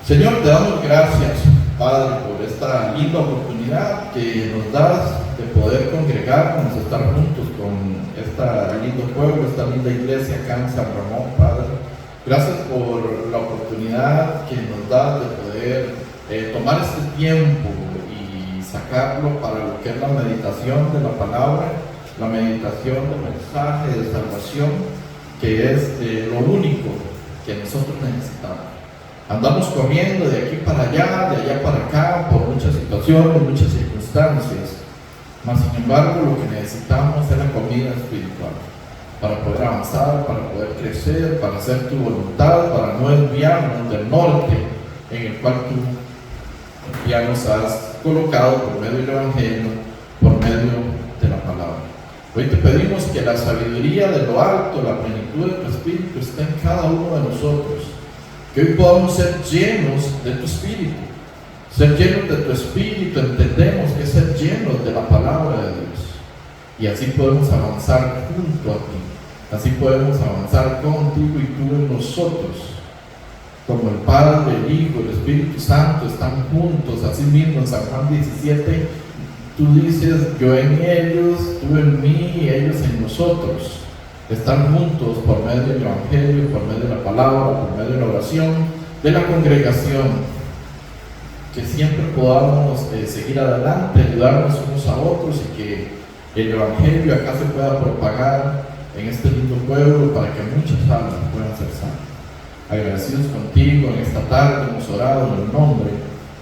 Señor, te damos gracias, Padre, por esta linda oportunidad que nos das de poder congregarnos, estar juntos con este lindo pueblo, esta linda iglesia acá en San Ramón, Padre. Gracias por la oportunidad que nos das de poder tomar este tiempo y sacarlo para lo que es la meditación de la palabra, la meditación del mensaje de salvación, que es lo único que nosotros necesitamos. Andamos corriendo de aquí para allá, de allá para acá, por muchas situaciones, muchas circunstancias, mas sin embargo lo que necesitamos es la comida espiritual, para poder avanzar, para poder crecer, para hacer tu voluntad, para no desviarnos del norte en el cual tú ya nos has colocado por medio del Evangelio, por medio de la palabra. Hoy te pedimos que la sabiduría de lo alto, la plenitud de tu Espíritu esté en cada uno de nosotros, que hoy podamos ser llenos de tu Espíritu. Ser llenos de tu Espíritu entendemos que es ser llenos de la palabra de Dios, y así podemos avanzar junto a ti, así podemos avanzar contigo y tú en nosotros, como el Padre, el Hijo, el Espíritu Santo están juntos. Así mismo en San Juan 17 tú dices: yo en ellos, tú en mí y ellos en nosotros. Están juntos por medio del Evangelio, por medio de la palabra, por medio de la oración, de la congregación. Que siempre podamos seguir adelante, ayudarnos unos a otros, y que el Evangelio acá se pueda propagar en este lindo pueblo para que muchas almas puedan ser salvas. Agradecidos contigo en esta tarde, hemos orado en el nombre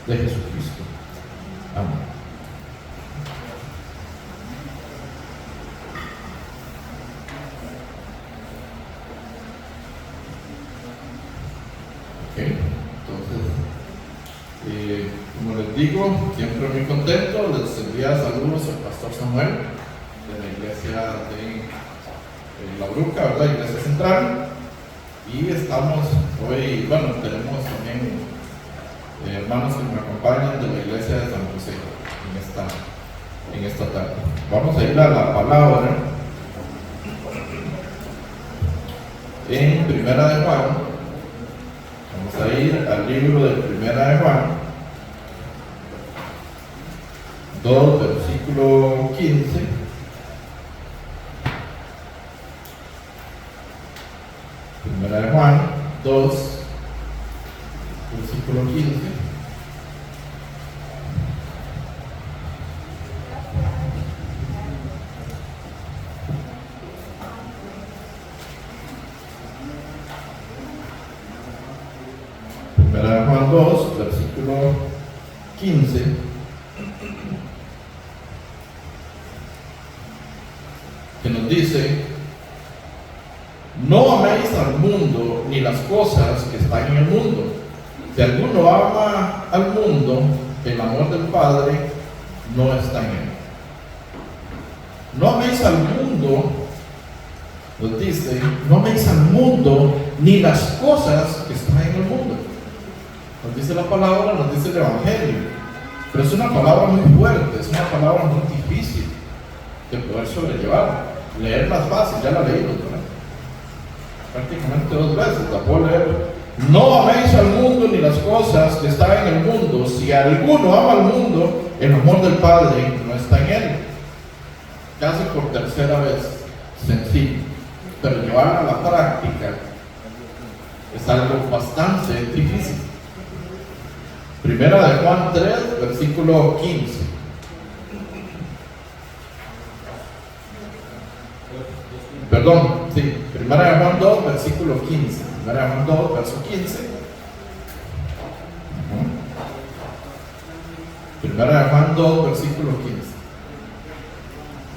de Jesucristo. Amén. Entonces, como les digo, siempre muy contento. Les envía saludos al pastor Samuel de la iglesia de La Bruca, ¿verdad? Iglesia Central. Y estamos hoy, bueno, tenemos también hermanos que me acompañan de la iglesia de San José en esta tarde. Vamos a ir a la palabra en Primera de Juan. Vamos a ir al libro de Primera de Juan 2, versículo 15. Primera de Juan 2, versículo 15. Primera de Juan 2, versículo 15. Que nos dice: no améis al mundo ni las cosas que están en el mundo. Si alguno ama al mundo, el amor del Padre no está en él. No améis al mundo, nos dice, no améis al mundo ni las cosas que están en el mundo. Nos dice la palabra, nos dice el Evangelio, pero es una palabra muy fuerte, es una palabra muy difícil de poder sobrellevar. Leerla es fácil, ya la leímos, ¿verdad? Prácticamente 2 veces la puedo leer. No améis al mundo ni las cosas que están en el mundo. Si alguno ama al mundo, el amor del Padre no está en él. Casi por tercera vez, sencillo, pero llevarla a la práctica es algo bastante difícil. Primera de Juan 3, versículo 15. Perdón, sí, Primera de Juan 2, versículo 15. Primera de Juan 2, verso 15. Primera de Juan 2, versículo 15.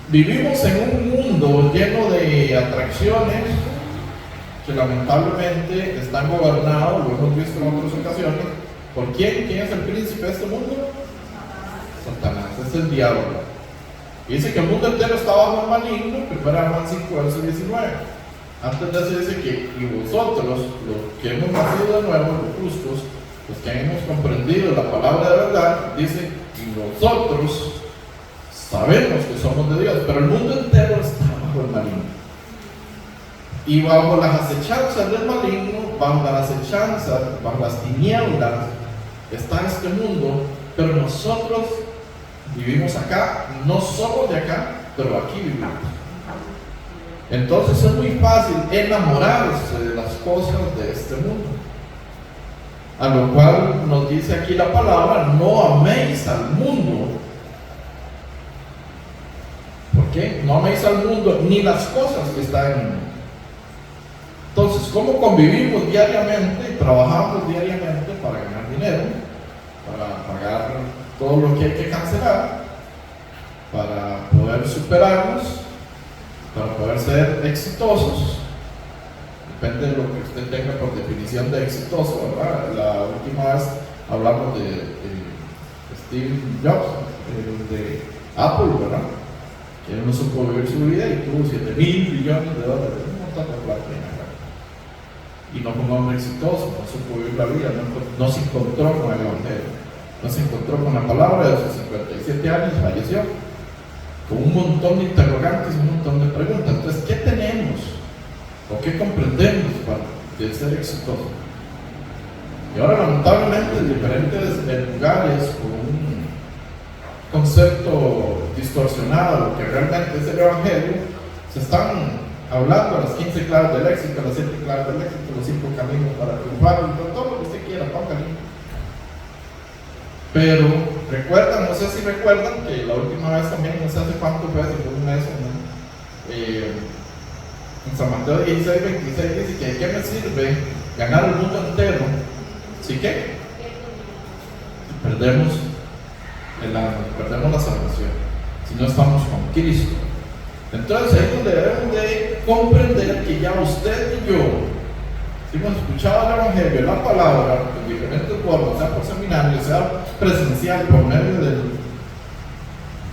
Vivimos en un mundo lleno de atracciones que lamentablemente están gobernados, lo hemos visto en otras ocasiones, ¿por quién? ¿Quién es el príncipe de este mundo? Satanás, es el diablo. Y dice que el mundo entero está bajo el maligno. Primera Juan 5, verso 19. Antes de eso dice que y vosotros, los que hemos nacido de nuevo, los justos, los que hemos comprendido la palabra de verdad, dice, y nosotros sabemos que somos de Dios, pero el mundo entero está bajo el maligno. Y bajo las acechanzas del maligno, bajo las acechanzas, bajo las tinieblas, está este mundo, pero nosotros vivimos acá, no somos de acá, pero aquí vivimos. Entonces es muy fácil enamorarse de las cosas de este mundo. A lo cual nos dice aquí la palabra: no améis al mundo. ¿Por qué? No améis al mundo ni las cosas que están en el mundo. Entonces, ¿cómo convivimos diariamente y trabajamos diariamente para ganar dinero, para pagar todo lo que hay que cancelar, para poder superarnos, para poder ser exitosos? Depende de lo que usted tenga por definición de exitoso, ¿verdad? La última vez hablamos de Steve Jobs, de Apple, ¿verdad? Que él no supo vivir su vida y tuvo $7,000 billones, un montón de plata en acá. Y no fue un hombre exitoso, no supo vivir la vida, no se encontró con el Evangelio, no se encontró con la palabra. De sus 57 años falleció, con un montón de interrogantes y un montón de preguntas. Entonces, ¿qué tenemos? ¿O qué comprendemos para ser exitoso? Y ahora, lamentablemente, en diferentes lugares, con un concepto distorsionado de lo que realmente es el Evangelio, se están hablando de las 15 claves del éxito, las 7 claves del éxito, los 5 caminos para triunfar, todo lo que usted quiera, póngale. Pero recuerdan, no sé si recuerdan, que la última vez también, no sé hace cuánto fue, hace un mes, ¿no? En San Mateo 16, 26 dice que ¿qué me sirve ganar el mundo entero? ¿Sí qué? Perdemos el alma, perdemos la salvación, si no estamos con Cristo. Entonces ahí es donde debemos de comprender que ya usted y yo, si hemos escuchado el Evangelio, la palabra, en diferentes formas, sea por seminario, sea presencial, por medio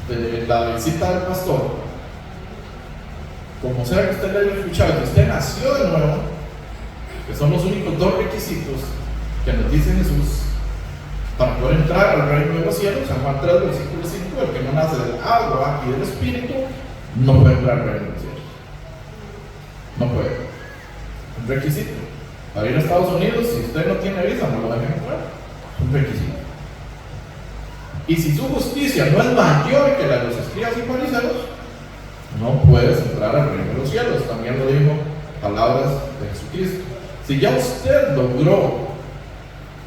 de la visita del pastor, como sea que usted le haya escuchado, que usted nació de nuevo, que son los únicos 2 requisitos que nos dice Jesús para poder entrar al reino de los cielos. San Juan 3, versículo 5: el que no nace del agua y del Espíritu no puede entrar al reino de los cielos. No puede. Un requisito. Para ir a Estados Unidos, si usted no tiene visa, no lo dejan entrar. Es un requisito. Y si su justicia no es mayor que la de los escribas y fariseos, no puedes entrar al reino de los cielos. También lo dijo palabras de Jesucristo. Si ya usted logró,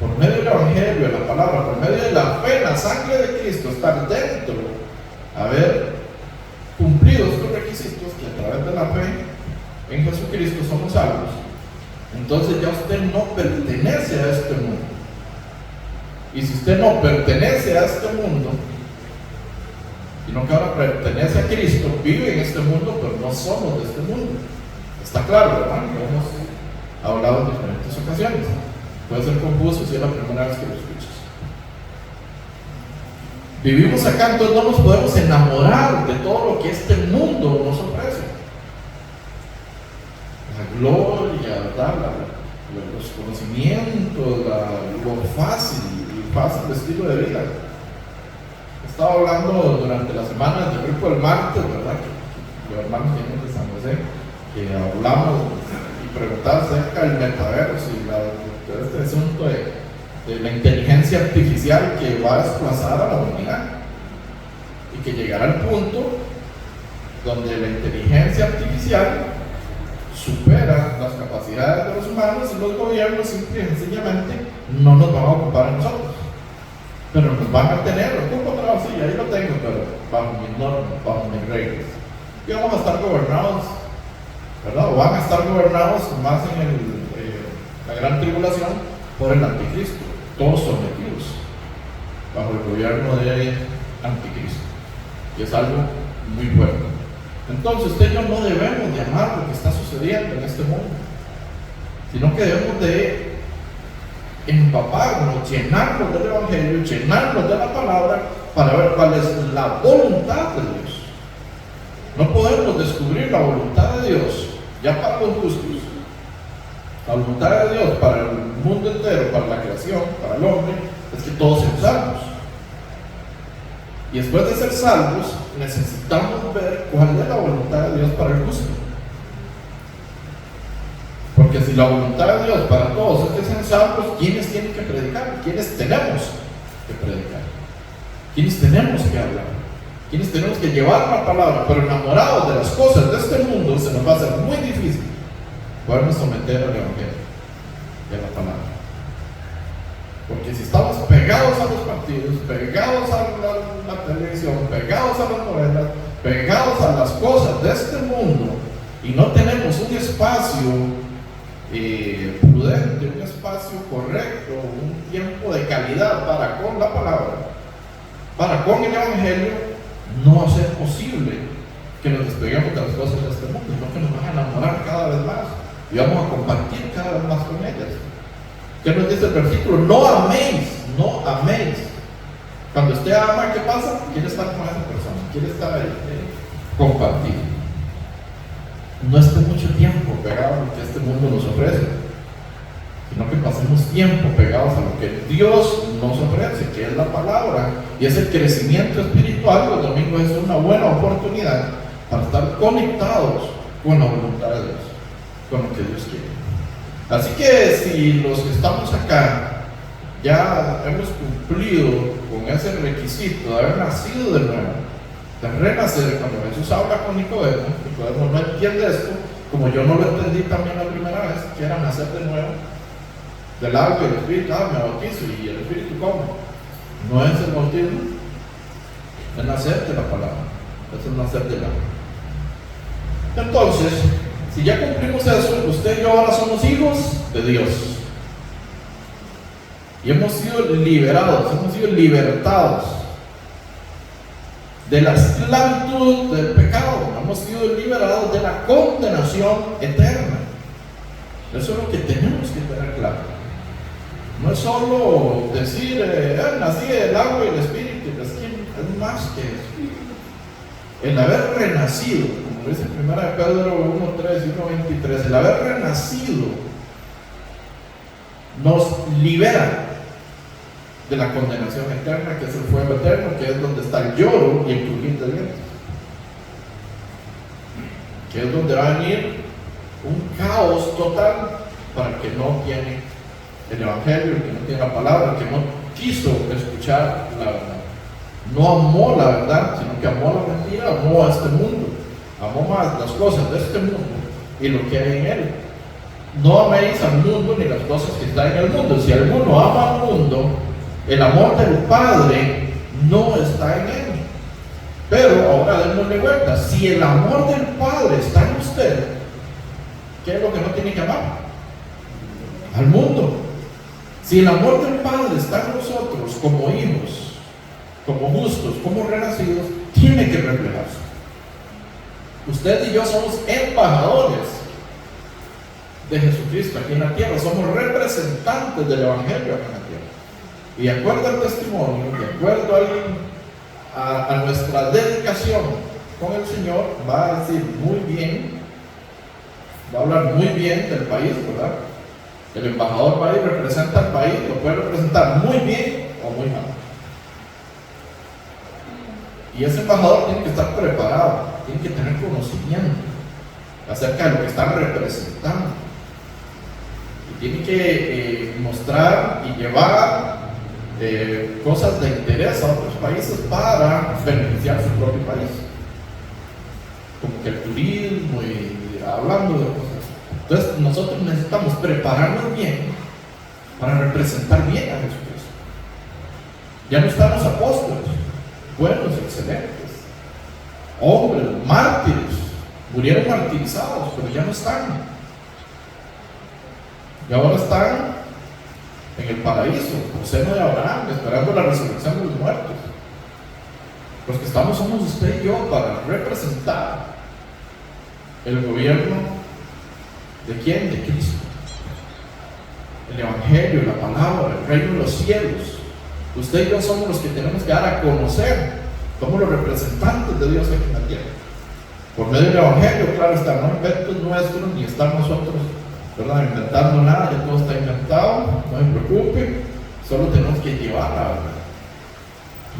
por medio del Evangelio, de la palabra, por medio de la fe en la sangre de Cristo, estar dentro, haber cumplido estos requisitos, que a través de la fe en Jesucristo somos salvos, entonces ya usted no pertenece a este mundo. Y si usted no pertenece a este mundo, sino que ahora pertenece a Cristo, vive en este mundo, pero no somos de este mundo. Está claro, ¿verdad? Lo hemos hablado en diferentes ocasiones. Puede ser confuso si es la primera vez que lo escuchas. Vivimos acá, entonces no nos podemos enamorar de todo lo que este mundo nos ofrece. La gloria, ¿verdad? Los conocimientos, lo fácil estilo de vida. Estaba hablando durante las semanas del grupo del martes, ¿verdad? Que los hermanos vienen de San José, que hablamos y preguntaba acerca del metaverso y todo este asunto de la inteligencia artificial que va a desplazar a la humanidad y que llegará al punto donde la inteligencia artificial supera las capacidades de los humanos y los gobiernos simple y sencillamente no nos van a ocupar a nosotros, pero nos van a tener, ocupo trabajo, sí, ahí lo tengo, pero bajo mis normas, bajo mis reglas, y vamos a estar gobernados, ¿verdad? O van a estar gobernados más en la gran tribulación por el anticristo, todos sometidos bajo el gobierno de anticristo, y es algo muy fuerte. Entonces usted y yo no debemos de amar lo que está sucediendo en este mundo, sino que debemos de empaparnos, llenarnos del Evangelio, llenarnos de la palabra para ver cuál es la voluntad de Dios. No podemos descubrir la voluntad de Dios ya para los justos. La voluntad de Dios para el mundo entero, para la creación, para el hombre, es que todos sean salvos. Y después de ser salvos, necesitamos ver cuál es la voluntad de Dios para el justo. Porque si la voluntad de Dios para todos es que sean salvos, ¿quiénes tienen que predicar? ¿Quiénes tenemos que predicar? ¿Quiénes tenemos que hablar? ¿Quiénes tenemos que llevar la palabra? Pero enamorados de las cosas de este mundo, se nos va a hacer muy difícil podernos someter al Evangelio y a la palabra. Porque si estamos pegados a los partidos, pegados a la televisión, pegados a las novelas, pegados a las cosas de este mundo, y no tenemos un espacio prudente, un espacio correcto, un tiempo de calidad para con la palabra, para con el Evangelio, no va a ser posible que nos despeguemos de las cosas de este mundo, sino que nos van a enamorar cada vez más y vamos a compartir cada vez más con ellas. ¿Qué nos dice el versículo? No améis, no améis. Cuando usted ama, ¿qué pasa? Quiere estar con esa persona, quiere estar ahí, compartir. No esté mucho tiempo pegado a lo que este mundo nos ofrece, sino que pasemos tiempo pegados a lo que Dios nos ofrece, que es la palabra, y es el crecimiento espiritual. Los domingos es una buena oportunidad para estar conectados con la voluntad de Dios, con lo que Dios quiere. Así que si los que estamos acá ya hemos cumplido con ese requisito de haber nacido de nuevo, de renacer, cuando Jesús habla con Nicodemo no entiende esto, como yo no lo entendí también la primera vez, que era nacer de nuevo, del agua y del Espíritu. Me bautizo, y el Espíritu ¿cómo? No es el bautismo, es nacer de la palabra, es el nacer del agua. Entonces, si ya cumplimos eso, usted y yo ahora somos hijos de Dios. Y hemos sido liberados, hemos sido libertados de la esclavitud del pecado, hemos sido liberados de la condenación eterna. Eso es lo que tenemos que tener claro. No es solo decir, nací del agua y el Espíritu, es más que eso. El haber renacido, como dice 1 Pedro 1:3 y 1:23, el haber renacido nos libera de la condenación eterna, que es el fuego eterno, que es donde está el lloro y el crujir de dientes, que es donde va a venir un caos total para el que no tiene el Evangelio, el que no tiene la palabra, el que no quiso escuchar la verdad, no amó la verdad, sino que amó la mentira, amó a este mundo, amó más las cosas de este mundo y lo que hay en él. No améis al mundo ni las cosas que están en el mundo. Si alguno ama al mundo, el amor del Padre no está en él. Pero ahora démosle vuelta. Si el amor del Padre está en usted, ¿qué es lo que no tiene que amar? Al mundo. Si el amor del Padre está en nosotros como hijos, como justos, como renacidos, tiene que reflejarse. Usted y yo somos embajadores de Jesucristo aquí en la tierra, somos representantes del Evangelio aquí en la tierra. Y de acuerdo al testimonio, de acuerdo a nuestra dedicación con el Señor, va a decir muy bien, va a hablar muy bien del país, ¿verdad? El embajador va y representa al país, lo puede representar muy bien o muy mal. Y ese embajador tiene que estar preparado, tiene que tener conocimiento acerca de lo que está representando. Y tiene que mostrar y llevar cosas de interés a otros países para beneficiar su propio país. Como que el turismo y hablando de cosas. Entonces nosotros necesitamos prepararnos bien para representar bien a Jesucristo. Ya no están los apóstoles, buenos, excelentes, hombres, mártires, murieron martirizados, pero ya no están. Y ahora están en el paraíso, por seno de Abraham, esperando la resurrección de los muertos. Los que estamos somos usted y yo para representar el gobierno ¿de quién? De Cristo. El Evangelio, la palabra, el reino de los cielos. Usted y yo somos los que tenemos que dar a conocer, somos los representantes de Dios aquí en la tierra. Por medio del Evangelio, claro está, no inventos nuestros, ni estamos nosotros, ¿verdad?, inventando nada, ya todo está inventado, no se preocupe, solo tenemos que llevar la verdad.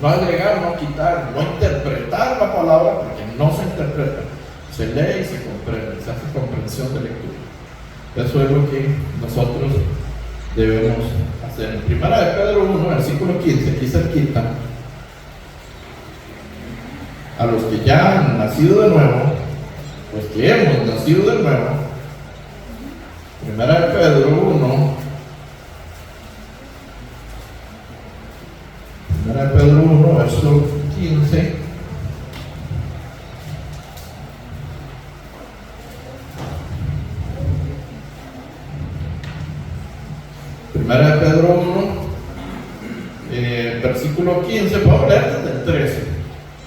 No agregar, no quitar, no interpretar la palabra, porque no se interpreta, se lee y se comprende, se hace comprensión de lectura. Eso es lo que nosotros debemos hacer. En Primera de Pedro 1, versículo 15, aquí cerquita, a los que ya han nacido de nuevo, los que hemos nacido de nuevo, Primera de Pedro 1, Primera de Pedro 1, verso 15. Primera de Pedro 1, versículo 15, podemos leer desde el 13.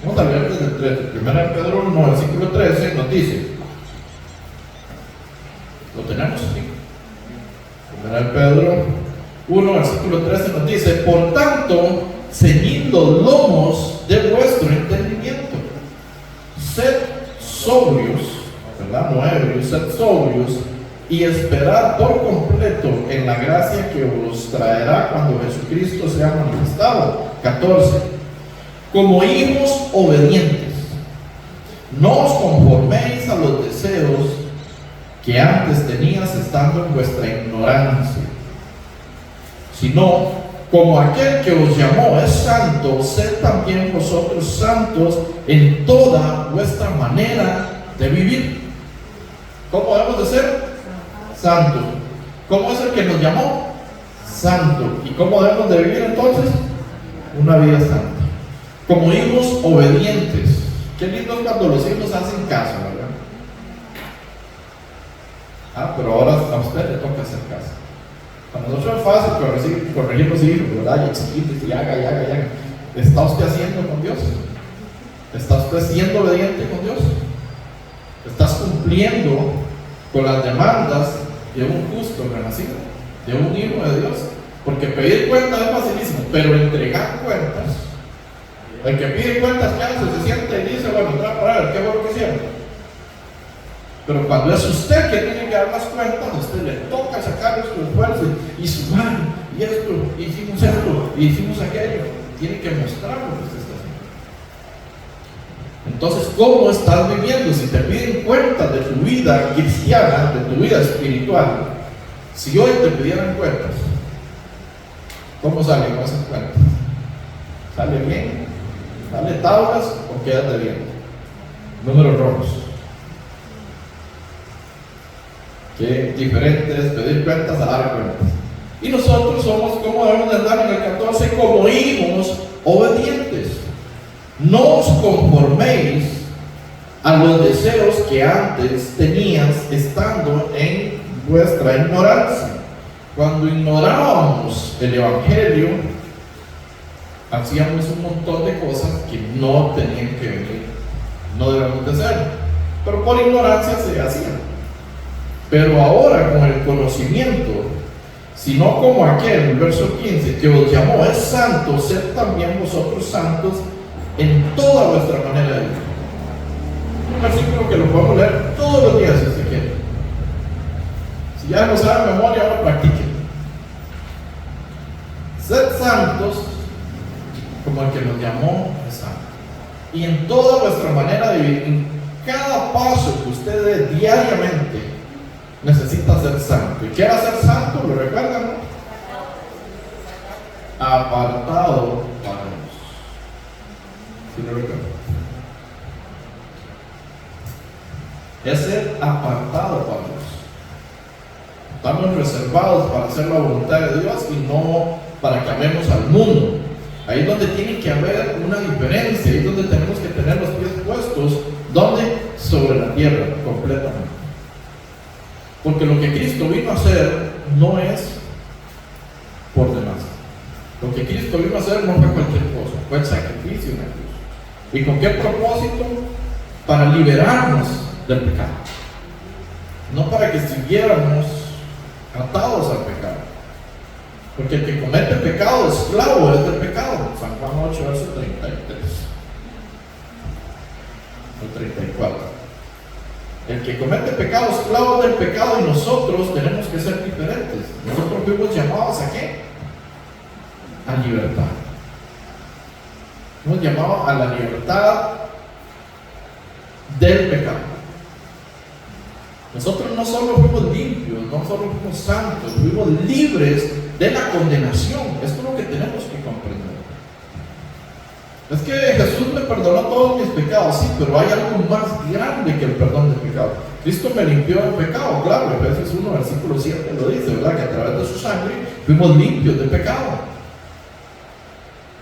Vamos a leer desde el 13. Primera de Pedro 1, versículo 13 nos dice, ¿lo tenemos? Sí. Primera de Pedro 1, versículo 13 nos dice, por tanto, ceñid los lomos de vuestro entendimiento, sed sobrios, ¿verdad? No ebrios, sed sobrios, y esperad por completo en la gracia que os traerá cuando Jesucristo sea manifestado. 14. Como hijos obedientes, no os conforméis a los deseos que antes tenías estando en vuestra ignorancia, sino como aquel que os llamó es santo, sed también vosotros santos en toda vuestra manera de vivir. ¿Cómo debemos de ser? Santo. ¿Cómo es el que nos llamó? Santo. ¿Y cómo debemos de vivir entonces? Una vida santa. Como hijos obedientes. Qué lindo es cuando los hijos hacen caso, ¿verdad? Pero ahora a usted le toca hacer caso. Para nosotros es fácil corregir los hijos, ¿verdad? Y exigirles y haga. ¿Está usted haciendo con Dios? ¿Está usted siendo obediente con Dios? ¿Estás cumpliendo con las demandas de un justo renacido, de un hijo de Dios? Porque pedir cuentas es facilísimo, pero entregar cuentas, el que pide cuentas, ¿qué hace? Se sienta y dice, bueno, entra para ver qué fue lo que hicieron. Pero cuando es usted que tiene que dar las cuentas, a usted le toca sacar su esfuerzo y su mano, y esto, y hicimos esto, y hicimos aquello. Tiene que mostrar lo que usted está haciendo. Entonces, ¿cómo estás viviendo? Si te piden cuentas de tu vida cristiana, de tu vida espiritual, si hoy te pidieran cuentas, ¿cómo salen esas cuentas? ¿Sale bien? ¿Sale tablas o quedas debiendo? Números rojos. Qué diferente es pedir cuentas a dar cuentas. Y nosotros somos, como debemos de andar en el 14, como hijos obedientes. No os conforméis a los deseos que antes tenías estando en vuestra ignorancia. Cuando ignorábamos el Evangelio, hacíamos un montón de cosas que no tenían que venir, no debemos de hacer, pero por ignorancia se hacían. Pero ahora con el conocimiento, sino como aquel, verso 15, que os llamó es santo, sed también vosotros santos en toda vuestra manera de vivir. Un versículo que lo podemos leer todos los días si se quiere. Si ya no saben de memoria, ahora practiquen. Sed santos como el que nos llamó es santo. Y en toda vuestra manera de vivir, en cada paso que usted dé diariamente, necesita ser santo. ¿Y qué era ser santo? ¿Lo recuerdan? ¿No? Apartado para Dios. ¿Sí lo recuerdan? Es ser apartado para Dios. Estamos reservados para hacer la voluntad de Dios y no para que amemos al mundo. Ahí es donde tiene que haber una diferencia, ahí es donde tenemos que tener los pies puestos, ¿dónde? Sobre la tierra, completamente. Porque lo que Cristo vino a hacer no es por demás. Lo que Cristo vino a hacer no fue cualquier cosa, fue el sacrificio en la cruz. ¿Y con qué propósito? Para liberarnos del pecado. No para que siguiéramos atados al pecado. Porque el que comete pecado, esclavo es del pecado. San Juan 8, verso 33 o 34. El que comete pecado, esclavo del pecado, y nosotros tenemos que ser diferentes. Nosotros fuimos llamados ¿a qué? A libertad. Fuimos llamados a la libertad del pecado. Nosotros no solo fuimos limpios, no solo fuimos santos, fuimos libres de la condenación. Esto es lo que tenemos que comprender. Es que Jesús me perdonó todos mis pecados, sí, pero hay algo más grande que el perdón de pecado. Cristo me limpió del pecado, claro, Efesios 1, versículo 7 lo dice, ¿verdad? Que a través de su sangre fuimos limpios de pecado.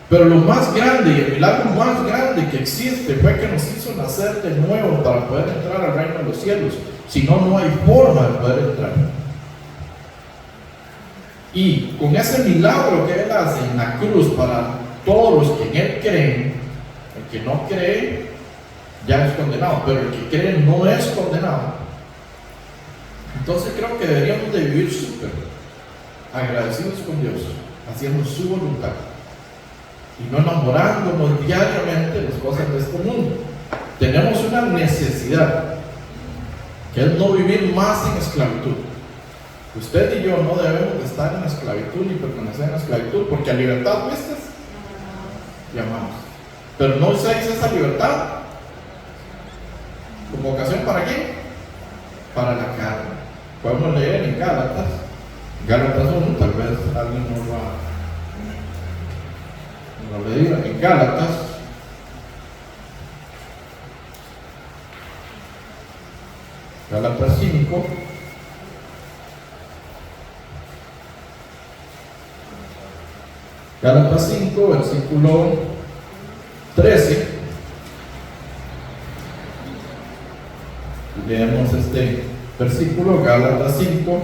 Pero lo más grande y el milagro más grande que existe fue que nos hizo nacer de nuevo para poder entrar al reino de los cielos. Si no, no hay forma de poder entrar. Y con ese milagro que Él hace en la cruz para todos los que en Él creen, el que no cree ya es condenado, pero el que cree no es condenado. Entonces creo que deberíamos de vivir súper agradecidos con Dios, haciendo su voluntad y no enamorándonos diariamente de las cosas de este mundo. Tenemos una necesidad, que es no vivir más en esclavitud. Usted y yo no debemos de estar en esclavitud ni permanecer en esclavitud, porque a libertad fuiste llamados. Pero no uséis esa libertad como ocasión para qué? Para la carne. Podemos leer en Gálatas 1, tal vez alguien nos lo leía en Gálatas. Gálatas 5. Gálatas 5, versículo 13. Leemos este versículo, Gálatas 5,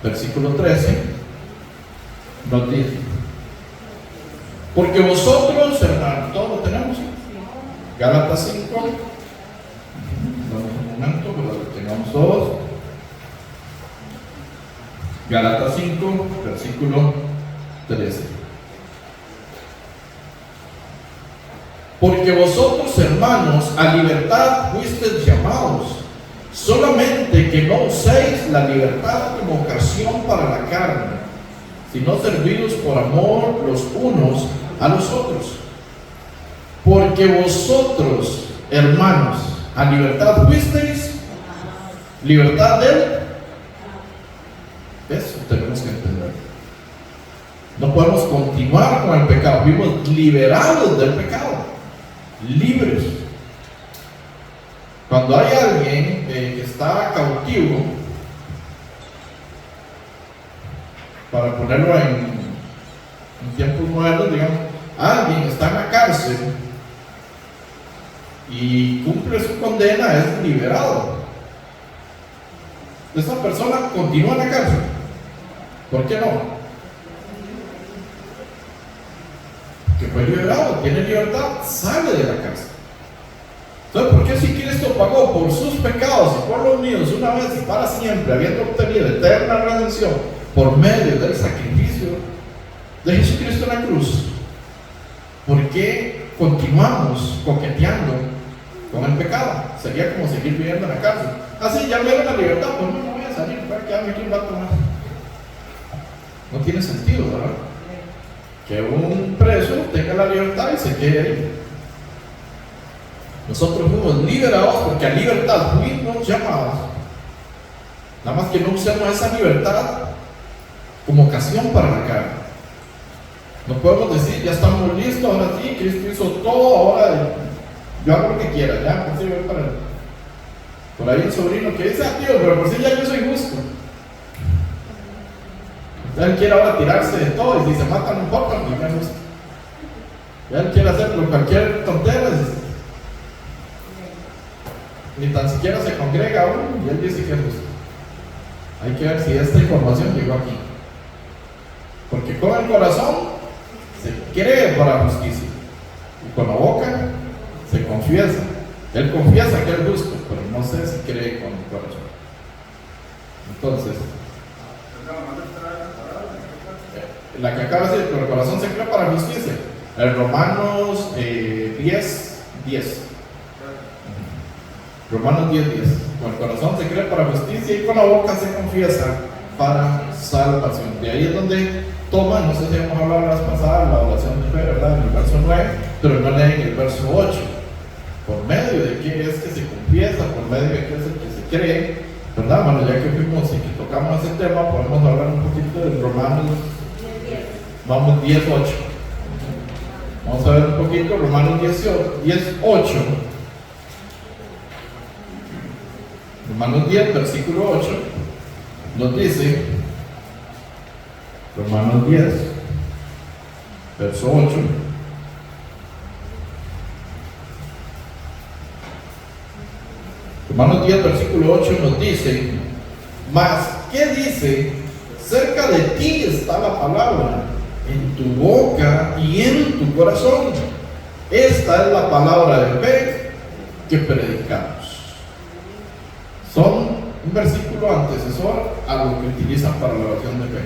versículo 13. Nos dice: porque vosotros, hermanos, todos lo tenemos. Gálatas 5, dame un momento para que tengamos todos. Gálatas 5, versículo 13. Porque vosotros, hermanos, a libertad fuisteis llamados, solamente que no uséis la libertad como ocasión para la carne, sino servidos por amor los unos a los otros. Porque vosotros, hermanos, a libertad fuisteis, libertad de él. Eso tenemos que entender. No podemos continuar con el pecado. Fuimos liberados del pecado, libres. Cuando hay alguien que está cautivo, para ponerlo en tiempos modernos, digamos, alguien está en la cárcel y cumple su condena, es liberado. Esa persona continúa en la cárcel. ¿Por qué no? Que fue liberado, tiene libertad, sale de la cárcel. Entonces, ¿por qué si Cristo pagó por sus pecados y por los míos una vez y para siempre, habiendo obtenido eterna redención por medio del sacrificio de Jesucristo en la cruz, por qué continuamos coqueteando con el pecado? Sería como seguir viviendo en la cárcel. Así, ya me dieron la libertad, pues no voy a salir, voy a quedarme aquí un rato más. No tiene sentido, ¿verdad? Que un preso tenga la libertad y se quede ahí. Nosotros fuimos liberados porque a libertad fuimos llamados. Nada más que no usemos esa libertad como ocasión para la carne. No podemos decir, ya estamos listos, ahora sí, Cristo hizo todo, ahora yo hago lo que quiera, ya, pues sí, voy para él. Por ahí el sobrino que dice, tío, pero por si ya yo soy justo. Él quiere ahora tirarse de todo y si se mata no importa, porque no es justo. Él quiere hacerlo cualquier tontera, ni tan siquiera se congrega aún y él dice que es justo. Hay que ver si esta información llegó aquí. Porque con el corazón se cree para justicia y con la boca se confiesa. Él confiesa que es justo, pero no sé si cree con el corazón. Entonces, la que acaba de decir, con el corazón se cree para justicia. En Romanos 10:10. Romanos 10:10. Con el corazón se cree para justicia y con la boca se confiesa para salvación. De ahí es donde toma, no sé si hemos hablado la vez pasada, la oración de fe, ¿verdad? En el verso 9, pero no leen el verso 8. ¿Por medio de qué es que se confiesa? ¿Por medio de qué es el que se cree ¿verdad? Bueno, ya que fuimos y que tocamos ese tema, podemos hablar un poquito de Romanos. Vamos 10:8. Vamos a ver un poquito Romanos 10:8. Romanos 10, versículo 8, nos dice, Romanos 10, verso 8. Romanos 10, versículo 8 nos dice, mas, ¿qué dice? Cerca de ti está la palabra, en tu boca y en tu corazón. Esta es la palabra de fe que predicamos. Son un versículo antecesor a lo que utilizan para la oración de fe.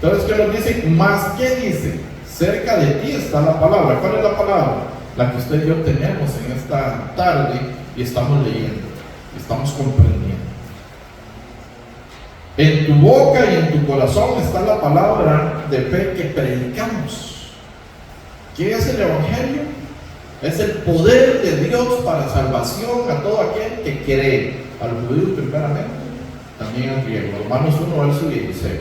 Entonces, ¿qué nos dice? Más, ¿qué dice? Cerca de ti está la palabra. ¿Cuál es la palabra? La que usted y yo tenemos en esta tarde y estamos leyendo, estamos comprendiendo. En tu boca y en tu corazón está la palabra de fe que predicamos. ¿Qué es el Evangelio? Es el poder de Dios para salvación a todo aquel que cree. Al judío primeramente, también al griego. Romanos 1, verso 16.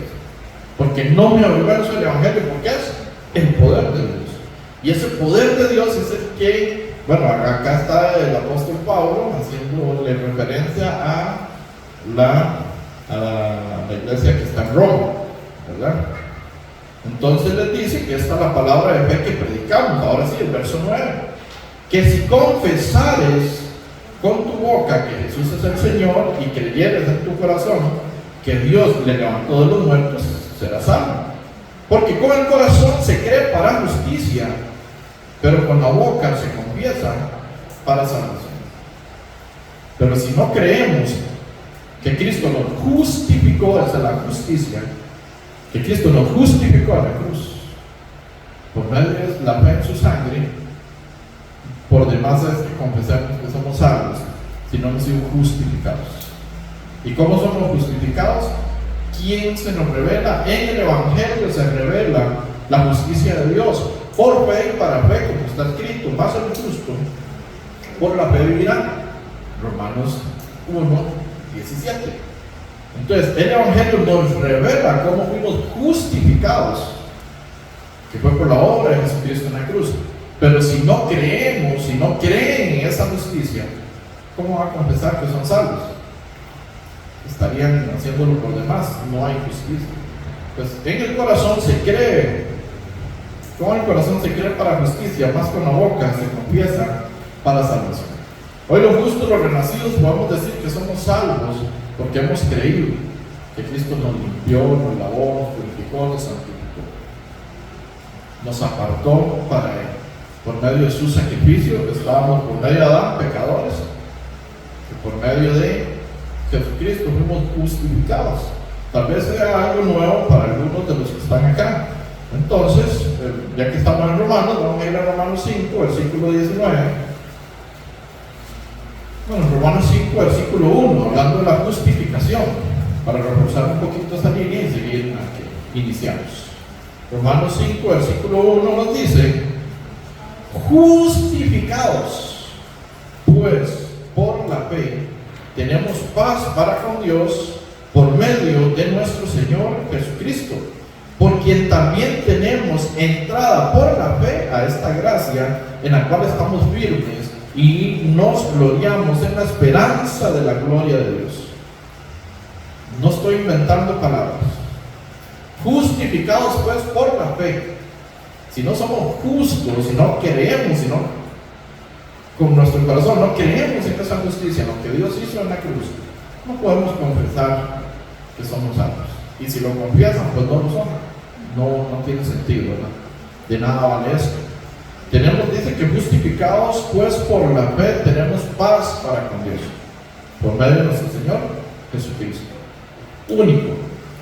Porque no me avergüenzo del Evangelio, porque es el poder de Dios. Y ese poder de Dios es el que, bueno, acá está el apóstol Pablo haciéndole referencia a la iglesia que está en Roma, ¿verdad? Entonces les dice que esta es la palabra de fe que predicamos. Ahora sí, el verso 9. Que si confesares con tu boca que Jesús es el Señor y creyeres en tu corazón que Dios le levantó de los muertos, serás salvo. Porque con el corazón se cree para justicia, pero con la boca se confiesa para salvación. Pero si no creemos que Cristo nos justificó, esa es la justicia, que Cristo nos justificó a la cruz, por medio de la fe en su sangre, por demás es que confesamos que somos salvos, si no hemos sido justificados. ¿Y cómo somos justificados? ¿Quién se nos revela? En el Evangelio se revela la justicia de Dios, por fe y para fe, como está escrito, más el justo por la fe vivirá. Romanos 1, 17. Entonces, el Evangelio nos revela cómo fuimos justificados, que fue por la obra de Jesucristo en la cruz. Pero si no creemos, si no creen en esa justicia, ¿cómo van a confesar que son salvos? Estarían haciéndolo por demás, no hay justicia. Pues en el corazón se cree, con el corazón se cree para justicia, más con la boca se confiesa para salvación. Hoy los justos, los renacidos, podemos decir que somos salvos porque hemos creído que Cristo nos limpió, nos lavó, nos purificó, nos santificó, nos apartó para Él. Por medio de su sacrificio, estábamos por medio de Adán pecadores, y por medio de Jesucristo fuimos justificados. Tal vez sea algo nuevo para algunos de los que están acá. Entonces, ya que estamos en Romanos, vamos a ir a Romanos 5, versículo 19. Bueno, Romanos 5, versículo 1, hablando de la justificación, para reforzar un poquito esta línea y seguir a que iniciamos. Romanos 5, versículo 1 nos dice: justificados, pues, por la fe, tenemos paz para con Dios por medio de nuestro Señor Jesucristo, por quien también tenemos entrada por la fe a esta gracia en la cual estamos firmes y nos gloriamos en la esperanza de la gloria de Dios. No estoy inventando palabras. Justificados pues por la fe. Si no somos justos, si no creemos, si no con nuestro corazón no creemos en esa justicia, en lo que Dios hizo en la cruz, no podemos confesar que somos salvos. Y si lo confiesan, pues no lo son. No tiene sentido, ¿verdad? De nada vale eso. Dice que justificados pues por la fe tenemos paz para con Dios, por medio de nuestro Señor Jesucristo. Único.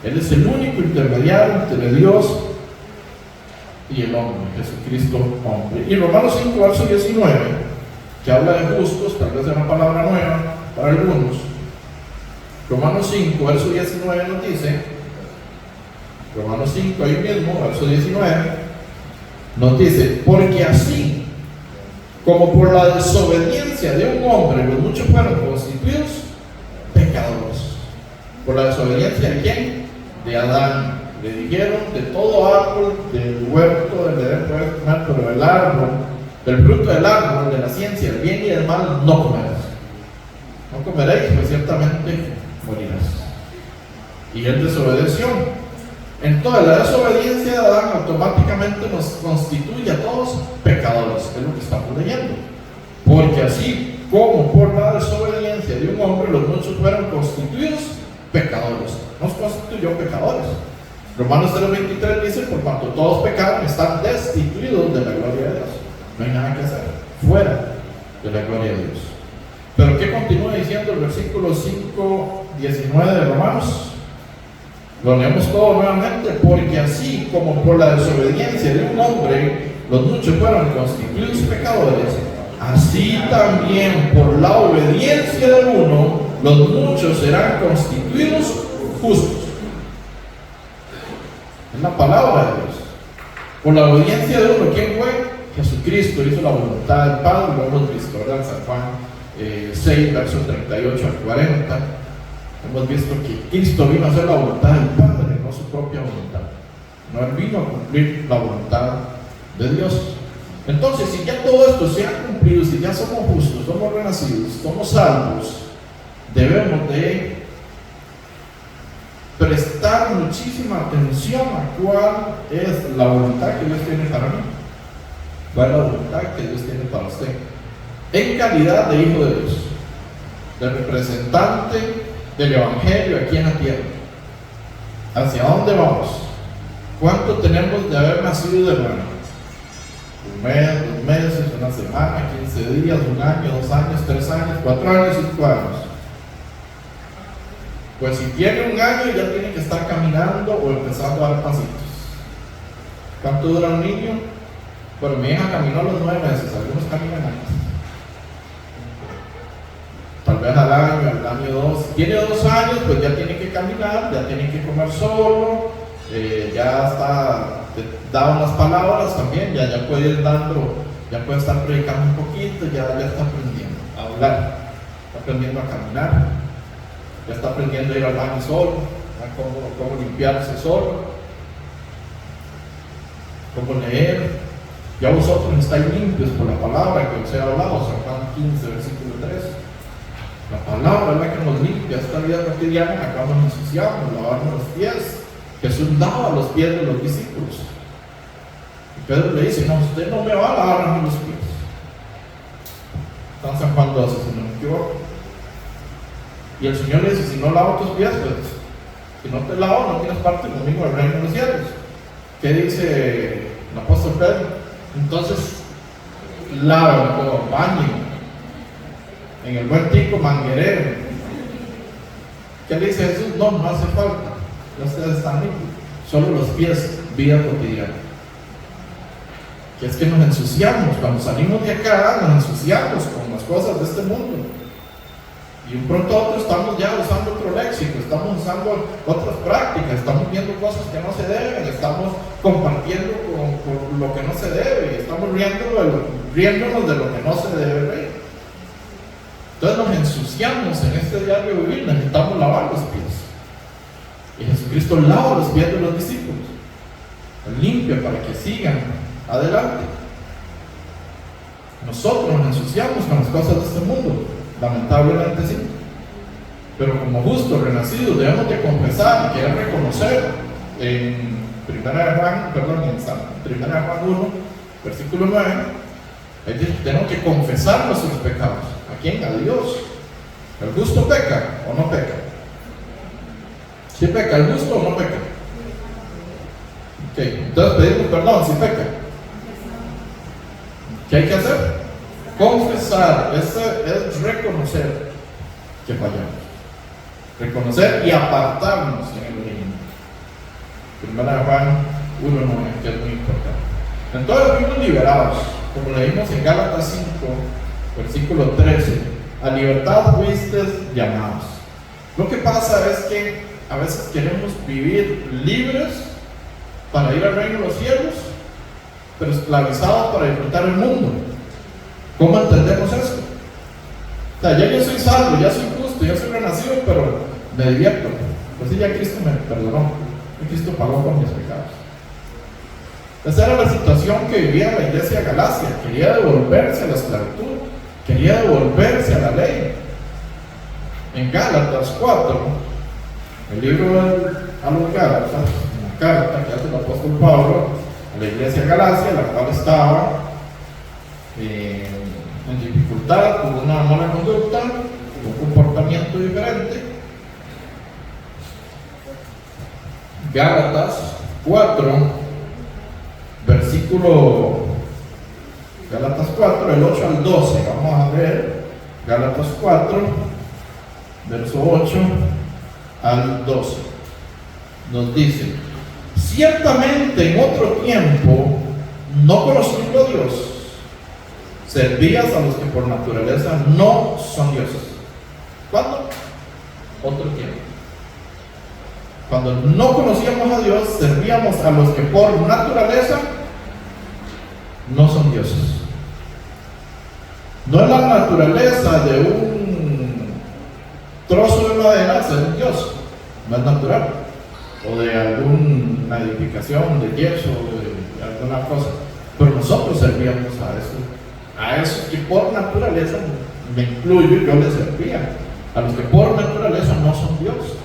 Él es el único intermediario entre Dios y el hombre, Jesucristo hombre. Y Romanos 5, verso 19, que habla de justos, tal vez es una palabra nueva para algunos. Romanos 5, verso 19 nos dice, Romanos 5, ahí mismo, verso 19, nos dice: porque así como por la desobediencia de un hombre los muchos fueron constituidos pecadores. ¿Por la desobediencia de quién? De Adán. Le dijeron: de todo árbol del huerto del Edén puedes comer, pero del árbol, del fruto del árbol, de la ciencia, del bien y del mal, no comerás. No comeréis, pues ciertamente morirás. Y él desobedeció. Entonces la desobediencia de Adán automáticamente nos constituye a todos pecadores, es lo que estamos leyendo. Porque así como por la desobediencia de un hombre los muchos fueron constituidos pecadores, nos constituyó pecadores. Romanos 3:23 dice: por cuanto todos pecaron, están destituidos de la gloria de Dios. No hay nada que hacer, fuera de la gloria de Dios. Pero ¿qué continúa diciendo el versículo 5:19 de Romanos? Lo leemos todo nuevamente. Porque así como por la desobediencia de un hombre los muchos fueron constituidos pecadores, así también por la obediencia de uno los muchos serán constituidos justos. Es la palabra de Dios. Por la obediencia de uno, ¿quién fue? Jesucristo hizo la voluntad del Padre. Lo hemos visto, ¿verdad? San Juan 6, versos 38 al 40. Hemos visto que Cristo vino a hacer la voluntad del Padre, no su propia voluntad. No, él vino a cumplir la voluntad de Dios. Entonces, si ya todo esto se ha cumplido, si ya somos justos, somos renacidos, somos salvos, debemos de prestar muchísima atención a cuál es la voluntad que Dios tiene para mí, cuál es la voluntad que Dios tiene para usted, en calidad de hijo de Dios, de representante del Evangelio aquí en la tierra. ¿Hacia dónde vamos? ¿Cuánto tenemos de haber nacido de nuevo? Un mes, 2 meses, una semana, 15 días, 1 año, 2 años, 3 años, 4 años, 5 años. Pues si tiene 1 año ya tiene que estar caminando o empezando a dar pasitos. ¿Cuánto dura un niño? Bueno, mi hija caminó a los 9 meses, algunos caminan antes. Tal vez al año 2. Tiene 2 años, pues ya tiene que caminar, ya tiene que comer solo, ya está dado unas palabras también, ya puede ir dando, ya puede estar predicando un poquito, ya está aprendiendo a hablar, está aprendiendo a caminar, ya está aprendiendo a ir al baño solo, a cómo limpiarse solo, cómo leer. Ya vosotros estáis limpios por la palabra que os he hablado, San Juan 15, versículo 3. La palabra es la que nos limpia. Esta vida cotidiana en la cual nos ensuciamos, lavarnos los pies. Jesús lava los pies de los discípulos. Y Pedro le dice: no, usted no me va a lavar a mí los pies. Está en San Juan 12, si no me equivoco. Y el Señor le dice: si no lavo tus pies, pues si no te lavo, no tienes parte conmigo en el reino de los cielos. ¿Qué dice el apóstol Pedro? Entonces, lávenme todo, bañen. En el buen tico manguerero. ¿Qué le dice Jesús? No hace falta. Ya ustedes están limpios. Solo los pies, vida cotidiana. Que es que nos ensuciamos. Cuando salimos de acá, nos ensuciamos con las cosas de este mundo. Y un pronto otro estamos ya usando otro léxico, estamos usando otras prácticas, estamos viendo cosas que no se deben, estamos compartiendo con lo que no se debe, estamos riéndonos de lo que no se debe reír. Entonces nos ensuciamos en este diario vivir, necesitamos lavar los pies. Y Jesucristo lava los pies de los discípulos, los limpia para que sigan adelante. Nosotros nos ensuciamos con las cosas de este mundo, lamentablemente sí. Pero como justos renacidos debemos de confesar y querer reconocer en 1 Juan 1, versículo 9, tenemos que confesar nuestros pecados. ¿A quién? A Dios. ¿El justo peca o no peca? ¿Sí peca el justo o no peca? Okay. Entonces pedimos perdón si peca. ¿Qué hay que hacer? Confesar. Es reconocer que fallamos. Reconocer y apartarnos en el origen. 1 Juan 1:9, que es muy importante. Entonces fuimos liberados, como leímos en Gálatas 5, versículo 13. A libertad fuisteis llamados. Lo que pasa es que a veces queremos vivir libres para ir al reino de los cielos, pero esclavizados para disfrutar el mundo. ¿Cómo entendemos esto? O sea, ya yo soy salvo, ya soy justo, ya soy renacido, pero me divierto. Pues sí, ya Cristo me perdonó, y Cristo pagó por mis pecados. Esa era la situación que vivía la iglesia de Galacia. Quería devolverse a la esclavitud, quería devolverse a la ley. En Gálatas 4, el libro a los Gálatas, una carta que hace el apóstol Pablo a la iglesia de Galacia, la cual estaba en dificultad, con una mala conducta, un comportamiento diferente. Gálatas 4, versículo, Gálatas 4, del 8 al 12, vamos a ver, Gálatas 4, verso 8 al 12, nos dice: ciertamente en otro tiempo, no conociendo a Dios, servías a los que por naturaleza no son dioses. ¿Cuándo? Otro tiempo. Cuando no conocíamos a Dios, servíamos a los que por naturaleza no son dioses. No es la naturaleza de un trozo de madera ser un dios, no es natural, o de alguna edificación de yeso, de alguna cosa, pero nosotros servíamos a esos que por naturaleza, me incluyo, yo les servía, a los que por naturaleza no son Dios,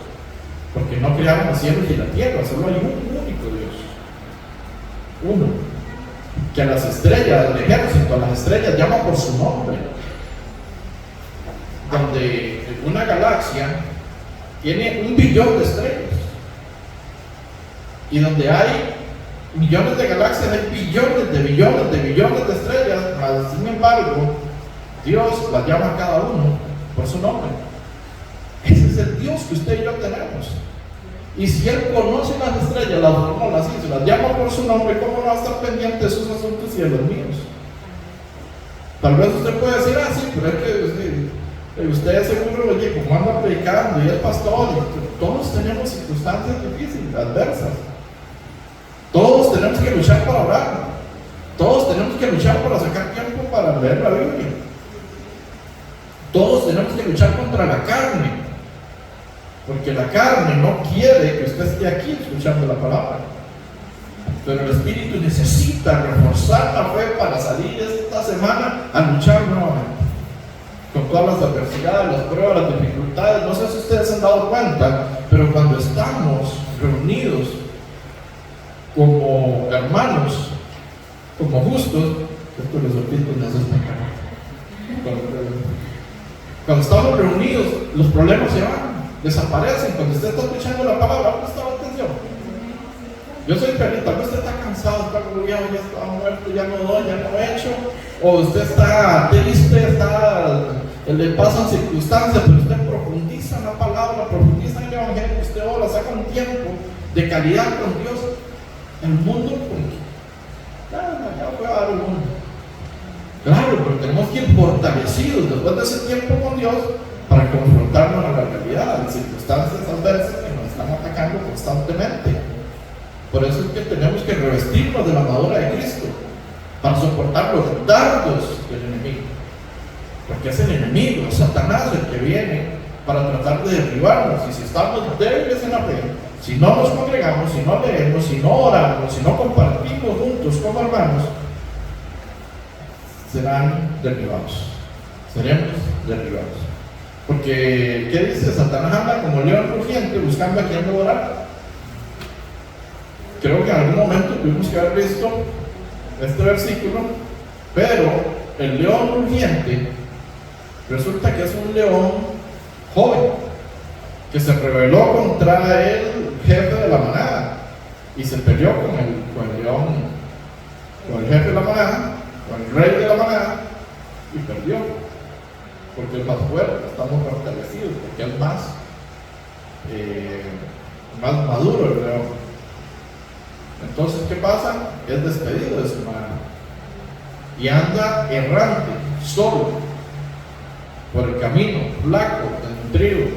porque no crearon los cielos y la tierra, solo hay un único Dios, uno, que a las estrellas, al ejército, a las estrellas llama por su nombre, donde una galaxia tiene 1 billón de estrellas, y donde hay millones de galaxias, hay billones de billones de billones de estrellas, mas sin embargo, Dios las llama a cada uno por su nombre. Ese es el Dios que usted y yo tenemos. Y si Él conoce las estrellas, las formó, las hizo, las llama por su nombre, ¿cómo no va a estar pendiente de sus asuntos y de los míos? Tal vez usted puede decir, sí, pero es que usted seguro, oye, como anda predicando y es pastor, y todos tenemos circunstancias difíciles, adversas. Todos tenemos que luchar para orar. Todos tenemos que luchar para sacar tiempo para leer la Biblia. Todos tenemos que luchar contra la carne, porque la carne no quiere que usted esté aquí escuchando la palabra. Pero el Espíritu necesita reforzar la fe para salir esta semana a luchar nuevamente con todas las adversidades, las pruebas, las dificultades. No sé si ustedes se han dado cuenta, pero cuando estamos reunidos como hermanos, como justos, esto les repito, no se explica. Cuando estamos reunidos, los problemas se van, desaparecen. Cuando usted está escuchando la palabra, presta atención. Yo soy feliz, tal vez usted está cansado, está agobiado, ya está muerto, ya no doy, ya no he hecho, o usted está triste, le pasan circunstancias, pero usted profundiza en la palabra, profundiza en el Evangelio, usted ora, saca un tiempo de calidad con Dios. El mundo, ya fue a dar el mundo. Claro, pero tenemos que ir fortalecidos después de ese tiempo con Dios para confrontarnos a la realidad, a las circunstancias adversas que nos están atacando constantemente. Por eso es que tenemos que revestirnos de la armadura de Cristo para soportar los dardos del enemigo, porque es el enemigo, es Satanás el que viene para tratar de derribarnos. Y si estamos débiles en la fe, si no nos congregamos, si no leemos, si no oramos, si no compartimos juntos como hermanos, serán derribados, seremos derribados. Porque, ¿qué dice? Satanás anda como león rugiente buscando a quien devorar. Creo que en algún momento tuvimos que haber visto este versículo, pero el león rugiente resulta que es un león joven que se rebeló contra el jefe de la manada y se peleó con el león, con el jefe de la manada, con el rey de la manada, y perdió, porque es más fuerte, estamos fortalecidos, porque es más maduro el león. Entonces, ¿qué pasa? Es despedido de su manada y anda errante, solo, por el camino, flaco, desnutrido,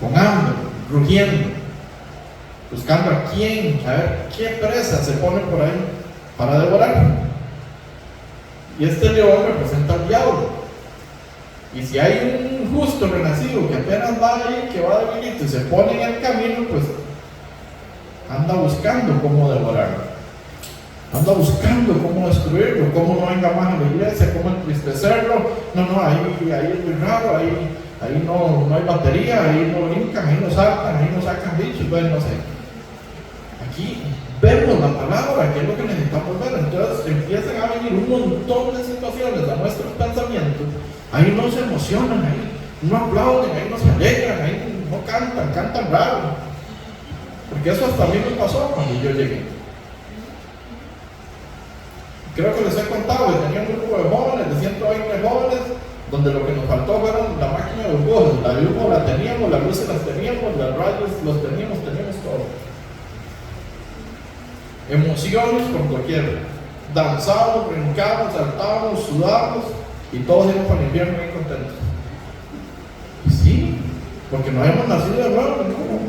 con hambre, rugiendo, buscando a ver qué presa se pone por ahí para devorar. Y este león representa al diablo. Y si hay un un justo renacido que apenas va ahí, que va debilito y se pone en el camino, pues anda buscando cómo devorarlo, anda buscando cómo destruirlo, cómo no venga más a la iglesia, cómo entristecerlo. No, ahí es muy raro, ahí no hay batería, ahí no brincan, ahí no saltan, ahí no sacan bichos, bueno, no sé. Aquí vemos la palabra, que es lo que necesitamos ver. Entonces empiezan a venir un montón de situaciones a nuestros pensamientos. Ahí no se emocionan, ahí no aplauden, ahí no se alegran, ahí no cantan raro. Porque eso hasta a mí me pasó cuando yo llegué. Creo que les he contado que tenía un grupo de jóvenes, de 120 jóvenes, donde lo que nos faltó fueron la máquina de burbujas. La luz la teníamos, las luces las teníamos, las radios los teníamos todo. Emociones por doquier. Danzamos, brincamos, saltábamos, sudamos y todos íbamos para el infierno bien contentos. Y sí, porque no hemos nacido de nuevo, ninguno.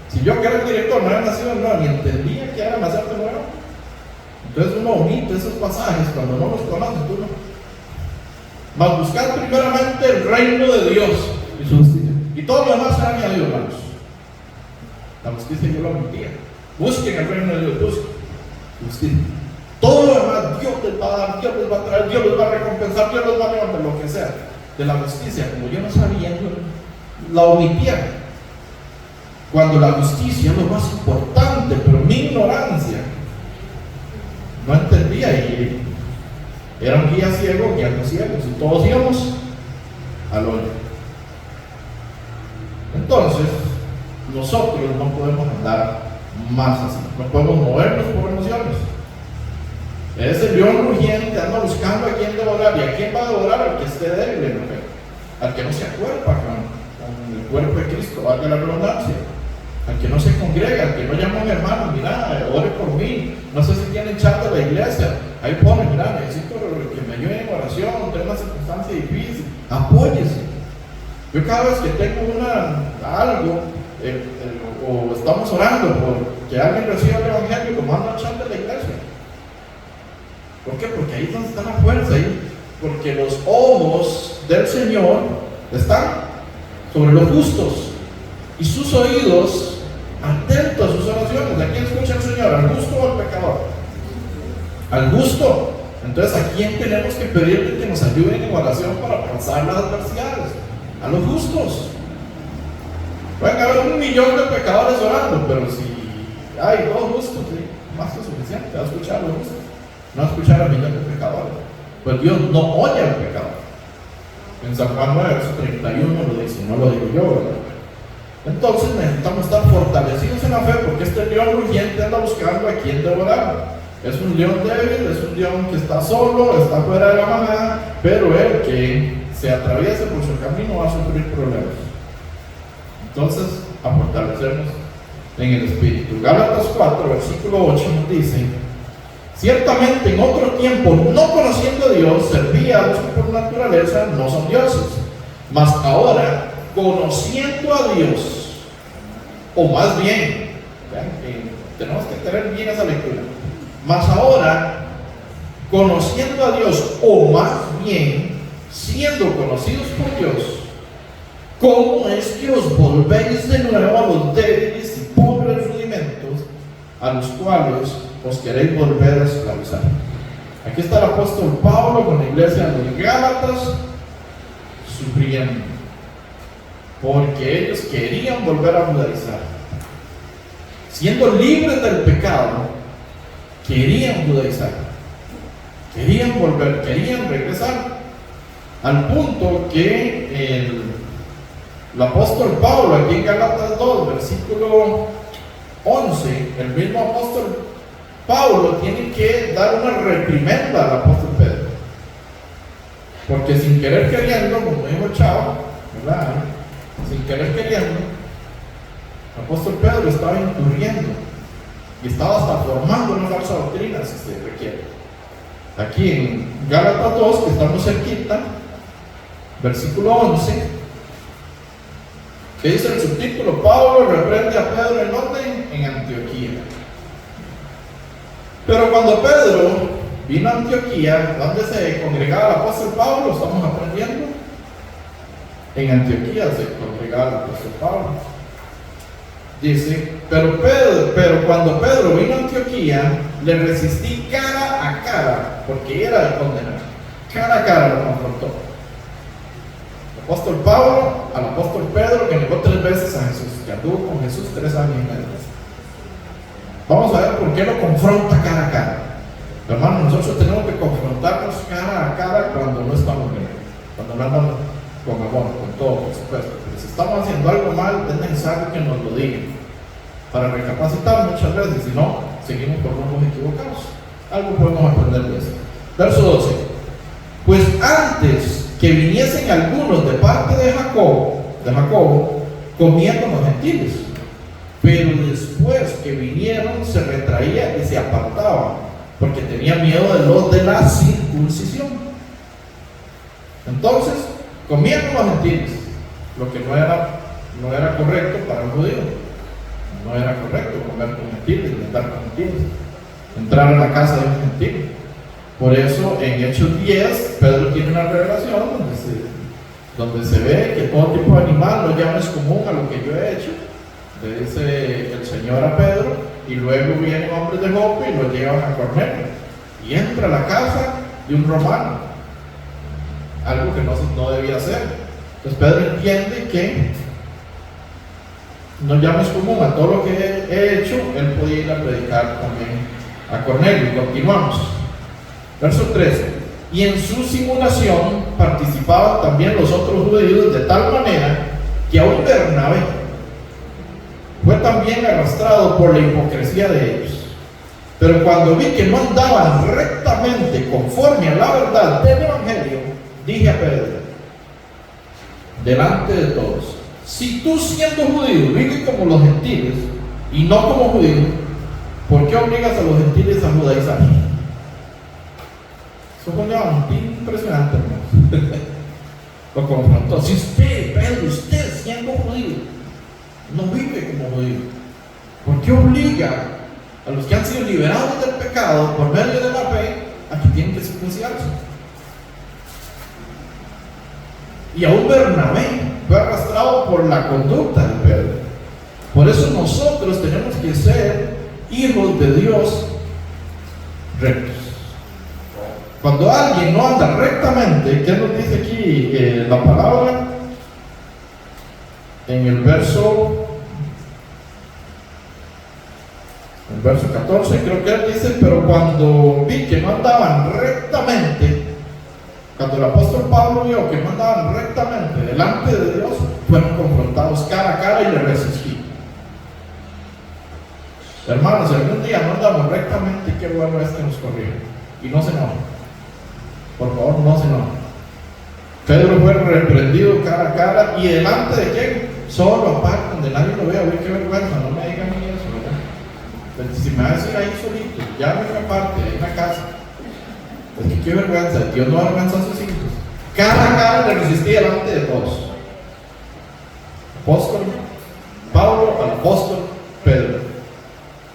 Si yo que era el director no había nacido de nuevo, ni entendía que era nacer de nuevo. Entonces uno omite esos pasajes cuando no los conoce, tú no. Mas buscar primeramente el reino de Dios y su justicia. Y todo lo demás será añadido, hermanos. La justicia yo lo omitía. Busquen el reino de Dios, busquen justicia. Todo lo demás Dios les va a dar, Dios les va a traer, Dios les va a recompensar, Dios les va a levantar, lo que sea. De la justicia, como yo no sabía, yo la omitía. Cuando la justicia es lo más importante, pero mi ignorancia no entendía y era un guía ciego guiando ciegos y todos íbamos al hoyo. Entonces, nosotros no podemos andar más así, no podemos movernos por emociones. Ese león rugiente anda buscando a quién devorar. ¿Y a quién va a devorar? Al que esté débil en la fe, al que no se acuerpa con el cuerpo de Cristo, valga la redundancia, al que no se congrega, al que no llama a un hermano, mira, ore por mí, no sé si tienen chat de la iglesia, ahí pone, mira, necesito que me ayuden en oración, tengo una circunstancia difícil, apóyese. Yo cada vez que tengo algo, o estamos orando por que alguien reciba el evangelio, lo mando al chat de la iglesia. ¿Por qué? Porque ahí es donde está la fuerza, ahí, porque los ojos del Señor están sobre los justos y sus oídos atentos a sus oraciones. ¿A quién escucha el Señor? ¿Al justo o al pecador? Al justo. Entonces, ¿a quién tenemos que pedirle que nos ayuden en oración para pasar las adversidades? A los justos. Pueden haber 1 millón de pecadores orando, pero si hay 2 justos, ¿sí? Más que suficiente, va a escuchar a los justos, no va a escuchar a 1 millón de pecadores. Pues Dios no oye al pecador. En San Juan 9, verso 31 lo dice, no lo digo yo, ¿verdad? Entonces necesitamos estar fortalecidos en la fe, porque este león rugiente anda buscando a quien devorar. Es un león débil, es un león que está solo, está fuera de la manada, pero el que se atraviese por su camino va a sufrir problemas. Entonces, a fortalecernos en el Espíritu. Gálatas 4, versículo 8 nos dice: ciertamente en otro tiempo, no conociendo a Dios, servía a los que por naturaleza no son dioses, mas ahora, conociendo a Dios, o más bien, tenemos que tener bien esa lectura, mas ahora, conociendo a Dios, o más bien, siendo conocidos por Dios, ¿cómo es que os volvéis de nuevo a los débiles y pobres rudimentos a los cuales os queréis volver a esclavizar? Aquí está el apóstol Pablo con la iglesia de los Gálatas sufriendo, porque ellos querían volver a judaizar. Siendo libres del pecado, querían judaizar, querían volver, querían regresar, al punto que el apóstol Pablo, aquí en Gálatas 2, versículo 11, el mismo apóstol Pablo tiene que dar una reprimenda al apóstol Pedro, porque sin querer queriendo, como dijo Chavo, ¿verdad? Sin querer queriendo, el apóstol Pedro estaba incurriendo y estaba hasta formando una falsa doctrina, si se requiere. Aquí en Gálatas 2, que estamos cerquita, versículo 11, que dice el subtítulo: Pablo reprende a Pedro en orden en Antioquía. Pero cuando Pedro vino a Antioquía, donde se congregaba el apóstol Pablo, estamos aprendiendo, En Antioquía se congregaba el apóstol Pablo. Dice, pero cuando Pedro vino a Antioquía, le resistí cara a cara, porque era de condenar. Cara a cara lo confrontó. El apóstol Pablo al apóstol Pedro, que negó 3 veces a Jesús, que anduvo con Jesús 3 años y medio. Vamos a ver por qué lo confronta cara a cara. Hermanos, nosotros tenemos que confrontarnos cara a cara cuando no estamos bien, cuando no andamos con amor, con todo, por supuesto. Pero si estamos haciendo algo mal, es necesario que nos lo digan para recapacitar muchas veces, si no, seguimos por rumbos equivocados. Algo podemos aprender de eso. Verso 12. Pues antes que viniesen algunos de parte de Jacobo, comían con los gentiles, pero después que vinieron se retraía y se apartaba, porque tenía miedo de los de la circuncisión. Entonces, comían con los gentiles, lo que no era correcto para un judío. No era correcto comer con gentiles, andar con gentiles, entrar a la casa de un gentil. Por eso en Hechos 10, Pedro tiene una revelación donde se ve que todo tipo de animal no llames común a lo que yo he hecho. Le dice el Señor a Pedro, y luego vienen hombres de Jope y lo llevan a Cornelio. Y entra a la casa de un romano, algo que no debía hacer. Entonces Pedro entiende que no llames común a todo lo que he hecho. Él podía ir a predicar también a Cornelio. Continuamos. Verso 13. Y en su simulación participaban también los otros judíos, de tal manera que aún Bernabé fue también arrastrado por la hipocresía de ellos. Pero cuando vi que no andaban rectamente conforme a la verdad del Evangelio, dije a Pedro, delante de todos: si tú, siendo judío, vives como los gentiles y no como judío, ¿por qué obligas a los gentiles a judaizar? Eso fue impresionante, hermanos. Lo confrontó. Si usted, Pedro, usted siendo judío, no vive como judío, ¿por qué obliga a los que han sido liberados del pecado por medio de la fe a que tienen que circuncidarse? Y aún Bernabé fue arrastrado por la conducta de Pedro. Por eso nosotros tenemos que ser hijos de Dios rectos. Cuando alguien no anda rectamente, ¿qué nos dice aquí la palabra? En el verso 14, creo que él dice, pero cuando vi que no andaban rectamente, cuando el apóstol Pablo vio que no andaban rectamente delante de Dios, fueron confrontados cara a cara y le resistí. Hermanos, si algún día no andamos rectamente, qué bueno es que nos corrija y no se enojen. Por favor, no se enojen. Pedro fue reprendido cara a cara, y delante de quién? Solo aparte, donde nadie lo vea. Uy, qué vergüenza, no me digan a mí eso, ¿verdad? Pero si me va a decir ahí solito, ya me aparte, en la casa. Es que qué vergüenza, Dios no avergüenza a sus hijos. Cara a cara le resistí delante de todos. Apóstol Pablo al apóstol Pedro.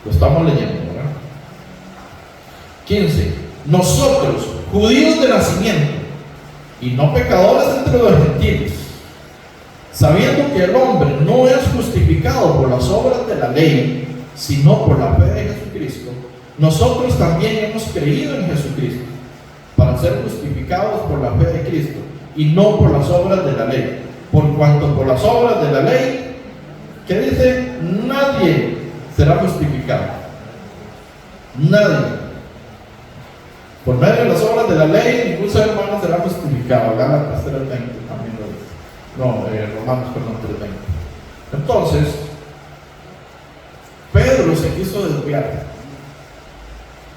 Lo estamos leyendo, ¿verdad? 15. Nosotros, judíos de nacimiento y no pecadores entre los gentiles, sabiendo que el hombre no es justificado por las obras de la ley, sino por la fe de Jesucristo, nosotros también hemos creído en Jesucristo para ser justificados por la fe de Cristo y no por las obras de la ley. Por cuanto por las obras de la ley, ¿qué dice? Nadie será justificado. Nadie. Por medio de las obras de la ley, ningún ser humano será justificado. Gálatas 3:20 también lo dice. No, Romanos, perdón, 3:20. Entonces, Pedro se quiso desviar.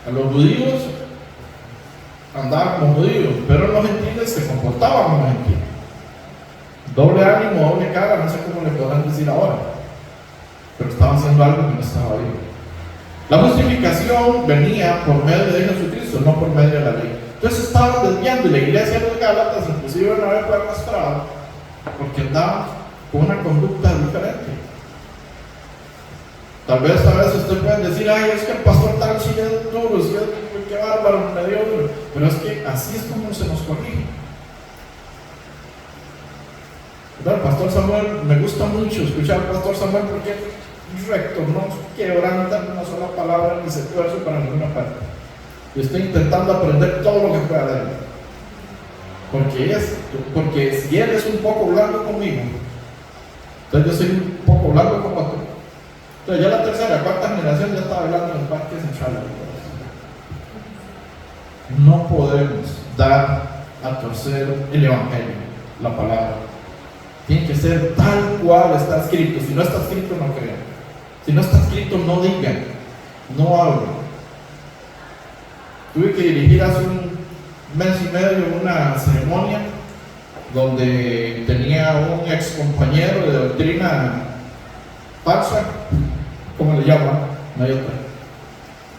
A los judíos andaban como judíos, pero los gentiles se comportaban como gentiles. Doble ánimo, doble cara, no sé cómo le podrán decir ahora, pero estaban haciendo algo que no estaba bien. La justificación venía por medio de Jesucristo, no por medio de la ley. Entonces estaban desviando, y la iglesia de los Gálatas, inclusive una vez fue arrastrada porque andaban con una conducta diferente. Tal vez usted puede decir: ay, es que el pastor tal sí es duro, sí es, qué bárbaro, me dio duro. Pero es que así es como se nos corrige. El pastor Samuel, me gusta mucho escuchar al pastor Samuel porque es recto, no quebranta una sola palabra ni se tuerce para ninguna parte. Yo estoy intentando aprender todo lo que pueda de él. Porque si él es un poco blanco conmigo, entonces yo soy un poco blanco como tú. Entonces ya la tercera, cuarta generación ya estaba hablando en el parque central. No podemos dar a torcer el evangelio, la palabra. Tiene que ser tal cual está escrito. Si no está escrito, no crean. Si no está escrito, no digan, no hablen. Tuve que dirigir hace un mes y medio una ceremonia donde tenía un ex compañero de doctrina falsa, ¿cómo le llaman? No hay otra.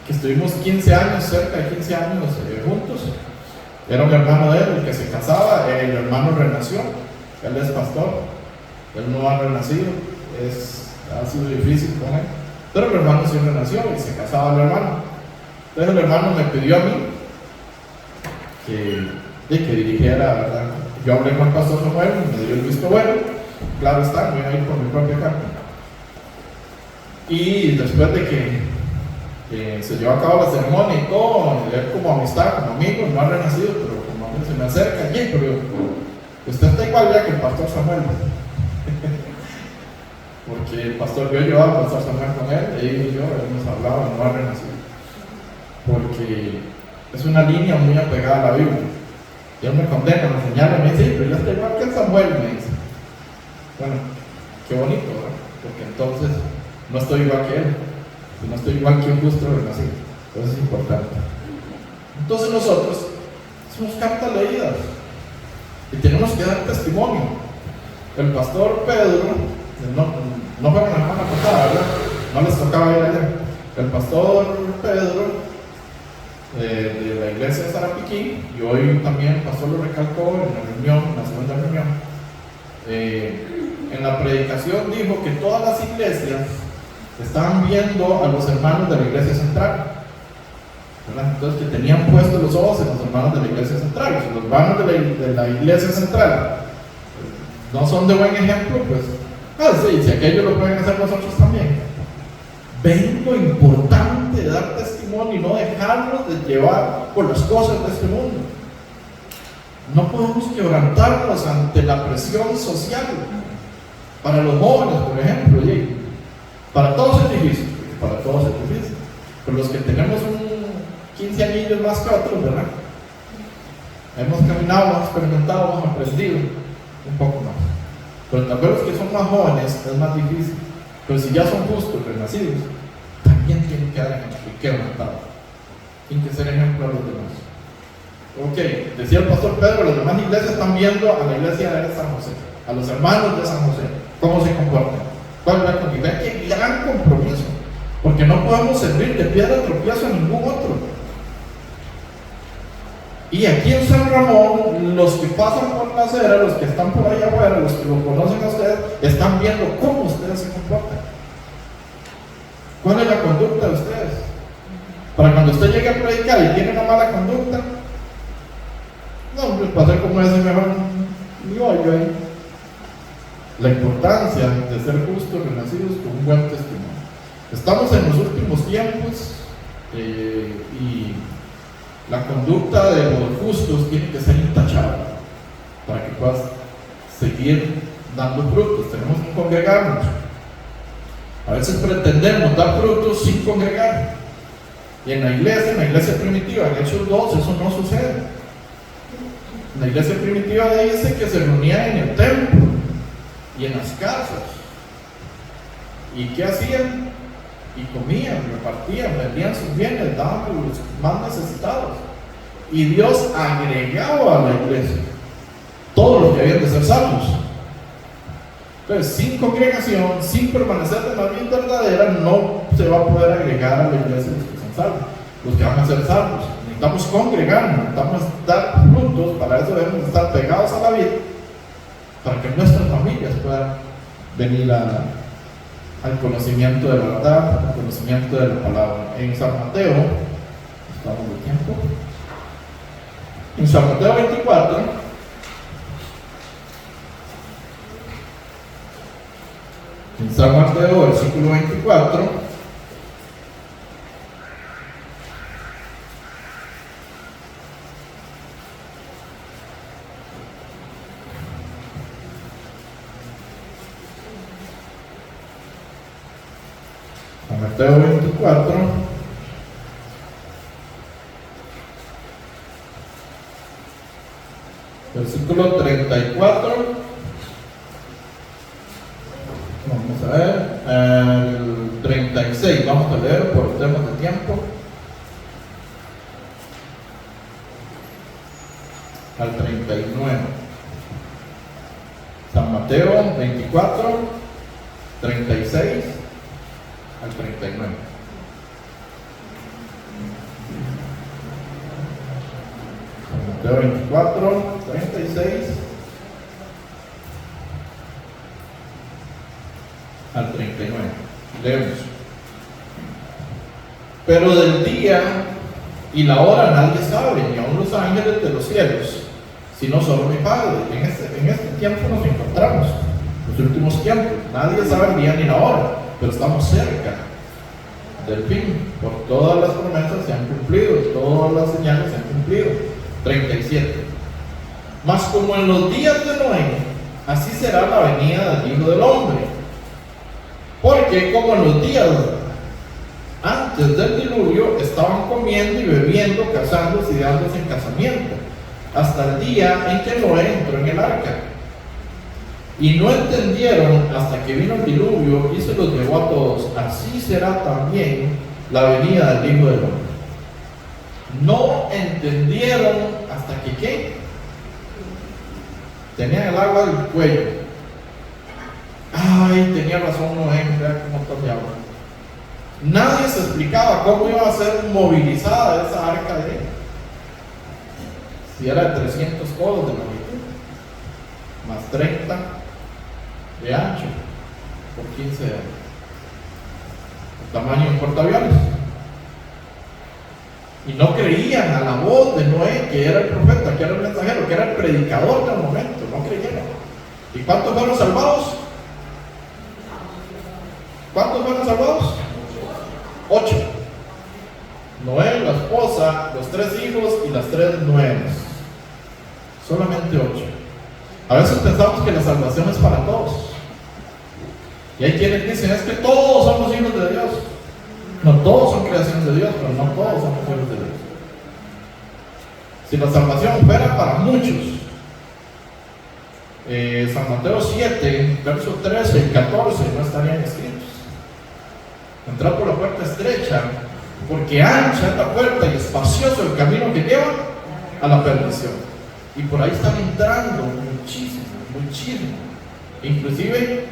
Que estuvimos 15 años, cerca de 15 años juntos. Era un hermano de él, el que se casaba, el hermano renació, él es pastor, él no ha renacido, ha sido difícil con él, pero el hermano sí renació y se casaba el hermano. Entonces el hermano me pidió a mí que dirigiera, ¿verdad? Yo hablé con el pastor Samuel, me dio el visto bueno, claro está, me voy a ir por mi propia carta. Y después de que se llevó a cabo la ceremonia y todo, él como amistad, como amigo, no ha renacido, pero como amigo se me acerca, y pero usted está igual ya que el pastor Samuel. Porque el pastor, yo llevaba al pastor Samuel con él, y yo hemos hablado, no ha renacido. Porque es una línea muy apegada a la Biblia. Y él me condena, me señala, me dice, pero yo estoy igual que Samuel, me dice. Bueno, qué bonito, ¿verdad? Porque entonces no estoy igual que él, y no estoy igual que un justo renacido. Eso es importante. Entonces nosotros somos cartas leídas y tenemos que dar testimonio. El pastor Pedro, no fue con la semana pasada, ¿verdad? No les tocaba ir allá. El pastor Pedro de la iglesia de Sarapiquí, y hoy también el pastor lo recalcó en la reunión, en la segunda reunión, en la predicación dijo que todas las iglesias estaban viendo a los hermanos de la iglesia central, ¿verdad? Entonces que tenían puestos los ojos en los hermanos de la iglesia central. Si los hermanos de la iglesia central no son de buen ejemplo, pues sí, si aquellos lo pueden hacer, nosotros también. Ven lo importante de dar testimonio y no dejarnos de llevar por las cosas de este mundo. No podemos quebrantarnos ante la presión social. Para los jóvenes, por ejemplo, para todos es difícil, pero los que tenemos un 15 años más que otros, ¿verdad? Hemos caminado, hemos experimentado, hemos aprendido un poco más. Pero tal vez los que son más jóvenes es más difícil. Pero si ya son justos, renacidos, también tienen que dar ejemplo y quebrantados. Tienen que ser ejemplo a los demás. Ok, decía el pastor Pedro, las demás iglesias están viendo a la iglesia de San José, a los hermanos de San José, cómo se comportan. ¿Cuál es la convivencia? ¡Qué gran compromiso! Porque no podemos servir de piedra de tropiezo a ningún otro. Y aquí en San Ramón, los que pasan por la acera, los que están por allá afuera, los que lo conocen a ustedes, están viendo cómo ustedes se comportan. ¿Cuál es la conducta de ustedes? Para cuando usted llegue a predicar y tiene una mala conducta, no, pues para ser como ese mejor, yo ahí. La importancia de ser justos, renacidos con un buen testimonio. Estamos en los últimos tiempos y la conducta de los justos tiene que ser intachable para que puedas seguir dando frutos. Tenemos que congregarnos. A veces pretendemos dar frutos sin congregar. Y en la iglesia primitiva, en Hechos 2, eso no sucede. En la iglesia primitiva dice que se reunían en el templo y en las casas. ¿Y qué hacían? Y comían, repartían, vendían sus bienes, daban a los más necesitados. Y Dios agregaba a la iglesia todos los que habían de ser salvos. Entonces, sin congregación, sin permanecer de la vida verdadera, no se va a poder agregar a la iglesia los que son salvos, los que van a ser salvos. Necesitamos congregarnos, necesitamos dar frutos, para eso debemos estar pegados a la vida, para que nuestras familias puedan venir al conocimiento de la verdad, al conocimiento de la palabra. En San Mateo, estamos de tiempo, en San Mateo 24, San Mateo, versículo 24. San Mateo 24. Versículo 34. Vamos a ver. El 36. Vamos a leer por temas de tiempo. Al 39. San Mateo 24, 36 al 39. San Mateo 24, 36 al 39. Leemos. Pero del día y la hora nadie sabe, ni aun los ángeles de los cielos, sino solo mi Padre. En este tiempo nos encontramos, los últimos tiempos. Nadie sabe el día ni la hora, pero estamos cerca del fin. Por todas las promesas se han cumplido, todas las señales se han cumplido. 37. Mas como en los días de Noé, así será la venida del Hijo del Hombre. Porque como en los días antes del diluvio estaban comiendo y bebiendo, casándose y dándose en casamiento, hasta el día en que Noé entró en el arca. Y no entendieron hasta que vino el diluvio y se los llevó a todos. Así será también la venida del Hijo del Hombre. No entendieron hasta que ¿qué? Tenían el agua del cuello. Ay, tenía razón Noé, vea cómo está de agua. Nadie se explicaba cómo iba a ser movilizada esa arca de él. Si era de 300 codos de longitud, más 30 de ancho, por 15 de el tamaño de un portaaviones. Y no creían a la voz de Noé, que era el profeta, que era el mensajero, que era el predicador del momento. No creyeron. ¿Y cuántos fueron salvados? ¿Cuántos fueron salvados? 8. Noé, la esposa, los 3 hijos y las 3 nueras. Solamente 8. A veces pensamos que la salvación es para todos. Y hay quienes dicen, es que todos somos hijos de Dios. No todos son creaciones de Dios, pero no todos somos hijos de Dios. Si la salvación fuera para muchos, San Mateo 7, verso 13 y 14 no estarían escritos. Entrar por la puerta estrecha, porque ancha es la puerta y espacioso el camino que lleva a la perdición. Y por ahí están entrando muchísimo, muchísimo. Inclusive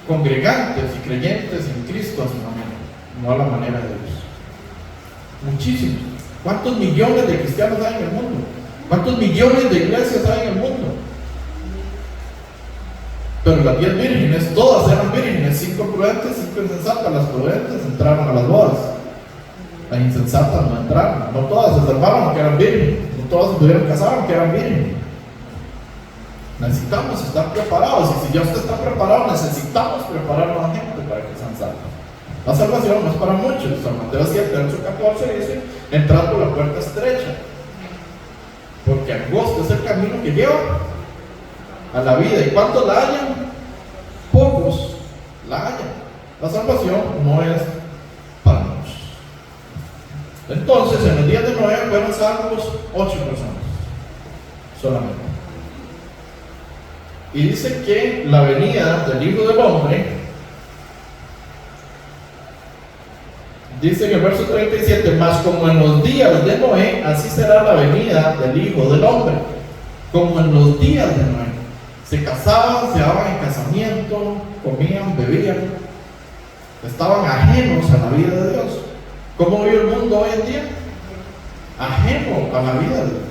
congregantes y creyentes en Cristo a su manera, no a la manera de Dios. Muchísimos. ¿Cuántos millones de cristianos hay en el mundo? ¿Cuántos millones de iglesias hay en el mundo? Pero las 10 vírgenes, todas eran vírgenes, 5 prudentes, 5 insensatas. Las prudentes entraron a las bodas, las insensatas no entraron. No todas se salvaron aunque eran vírgenes, no todas se pudieron casar aunque eran vírgenes. Necesitamos estar preparados, y si ya usted está preparado, necesitamos preparar a la gente para que sean salvos. La salvación no es para muchos. San Mateo 7, verso 14 dice, entrad por la puerta estrecha, porque angosto es el camino que lleva a la vida. ¿Y cuántos la hallan? Pocos la hallan. La salvación no es para muchos. Entonces, en los días de Noé fueron salvos 8 personas solamente. Y dice que la venida del Hijo del Hombre, dice en el verso 37, mas como en los días de Noé, así será la venida del Hijo del Hombre. Como en los días de Noé. Se casaban, se daban en casamiento, comían, bebían, estaban ajenos a la vida de Dios. ¿Cómo vive el mundo hoy en día? Ajeno a la vida de Dios,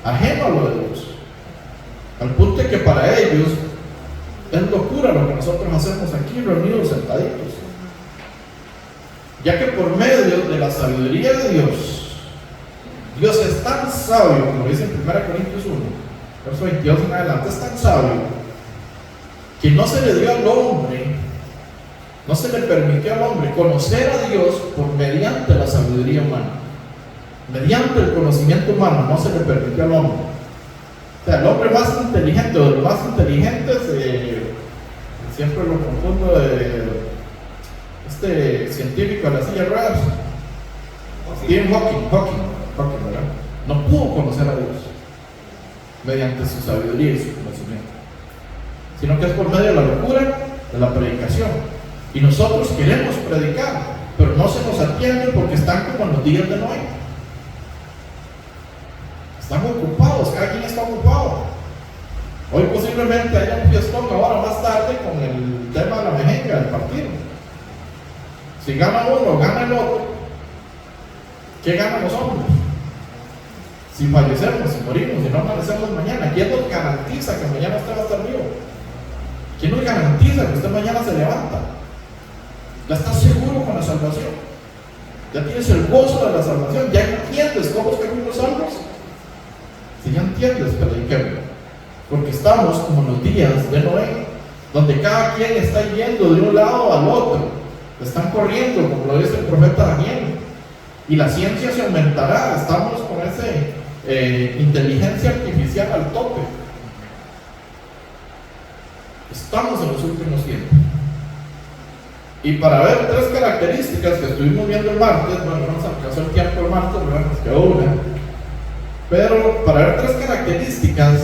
ajeno a lo de Dios, al punto de que para ellos es locura lo que nosotros hacemos aquí reunidos, sentaditos, ya que por medio de la sabiduría de Dios, Dios es tan sabio, como dice en 1 Corintios 1, verso 22 en adelante, es tan sabio que no se le dio al hombre No se le permitió al hombre conocer a Dios por mediante la sabiduría humana. Mediante el conocimiento humano no se le permitió al hombre. O sea, el hombre más inteligente, o de los más inteligentes, siempre lo confundo, científico de la silla de ruedas, Stephen Hawking, ¿verdad? No pudo conocer a Dios mediante su sabiduría y su conocimiento, sino que es por medio de la locura de la predicación. Y nosotros queremos predicar, pero no se nos atiende porque están como en los días de Noé. Están ocupados, cada quien está ocupado. Hoy posiblemente haya un fiestón ahora más tarde con el tema de la mejenga del partido. Si gana uno, gana el otro, ¿qué ganan los hombres? Si fallecemos, si morimos, si no amanecemos mañana, ¿quién nos garantiza que mañana usted va a estar vivo? ¿Quién nos garantiza que usted mañana se levanta? ¿Ya estás seguro con la salvación? ¿Ya tienes el gozo de la salvación? ¿Ya entiendes cómo es que fuimos salvos? Si ya entiendes, prediquemos. Porque estamos como en los días de Noé, donde cada quien está yendo de un lado al otro. Están corriendo, como lo dice el profeta Daniel. Y la ciencia se aumentará. Estamos con esa inteligencia artificial al tope. Estamos en los últimos tiempos. Y para ver tres características que estuvimos viendo el martes, bueno, no nos alcanzó el tiempo el martes, ¿verdad? Nos quedó una. Pero para ver tres características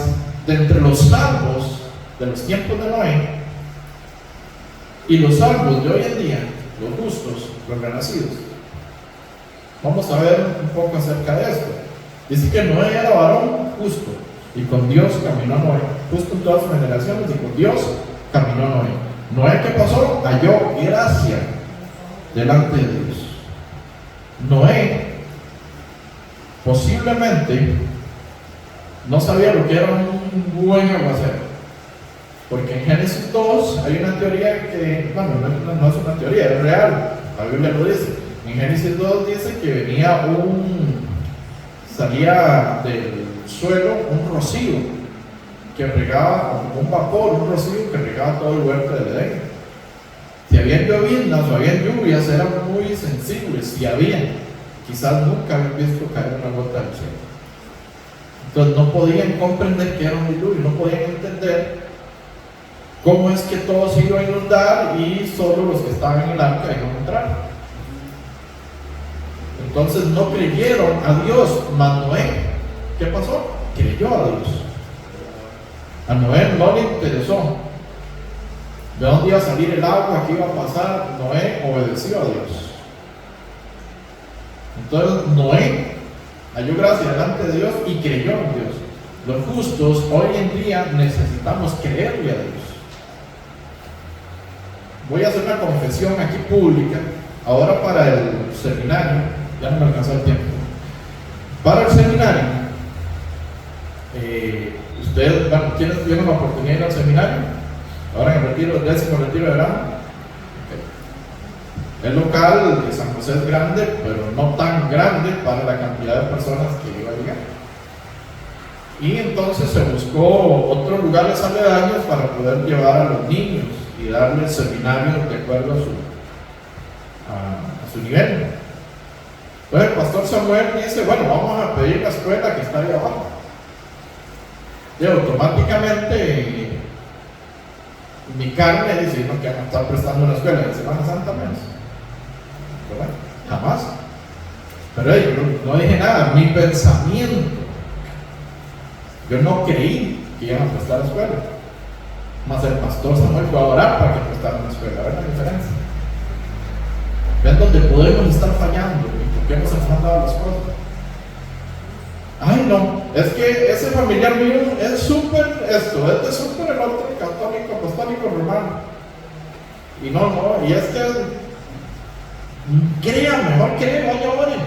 de entre los salvos de los tiempos de Noé y los salvos de hoy en día, los justos, los renacidos, vamos a ver un poco acerca de esto. Dice que Noé era varón justo y con Dios caminó Noé, justo en todas sus generaciones, y con Dios caminó Noé. Noé, ¿qué pasó? Halló gracia delante de Dios. Noé posiblemente no sabía lo que era un buen aguacero, porque en Génesis 2 hay una teoría que, bueno, no es una teoría, es real, la Biblia lo dice. En Génesis 2 dice que salía del suelo un rocío que regaba, un vapor, un rocío que regaba todo el huerto del Edén. Si habían llovinas o habían lluvias, eran muy sensibles, si había, quizás nunca habían visto caer una gota del cielo. Entonces no podían comprender que era un diluvio, no podían entender cómo es que todo se iba a inundar y solo los que estaban en el arca iban a entrar. Entonces no creyeron a Dios. Mas Noé, ¿qué pasó? Creyó a Dios. A Noé no le interesó de dónde iba a salir el agua, qué iba a pasar. Noé obedeció a Dios. Entonces Noé halló gracia delante de Dios y creyó en Dios. Los justos hoy en día necesitamos creerle a Dios. Voy a hacer una confesión aquí pública. Ahora para el seminario, ya no me alcanzó el tiempo. Para el seminario, ustedes, bueno, ¿quiénes tuvieron la oportunidad de ir al seminario? Ahora en el décimo retiro de verano. Okay. El local de San José es grande, pero no tan grande para la cantidad de personas que iba a llegar. Y entonces se buscó otros lugares aledaños para poder llevar a los niños y darles seminario de acuerdo a su nivel. Entonces el pastor Samuel dice, bueno, vamos a pedir la escuela que está ahí abajo. Y automáticamente mi carne dice, no, que van a estar prestando una escuela en Semana Santa menos. ¿Verdad? Jamás. Pero yo no dije nada, mi pensamiento, yo no creí que iban a prestar la escuela. Más el pastor Samuel fue a orar para que prestaran la escuela. ¿Ven la diferencia? ¿Ven donde podemos estar fallando? ¿Y por qué no se nos han dado las cosas? Ay, no, es que ese familiar mío es súper esto, es de súper el otro, católico, apostólico, romano. Y no, y es que crea, mejor crea, vaya a orar.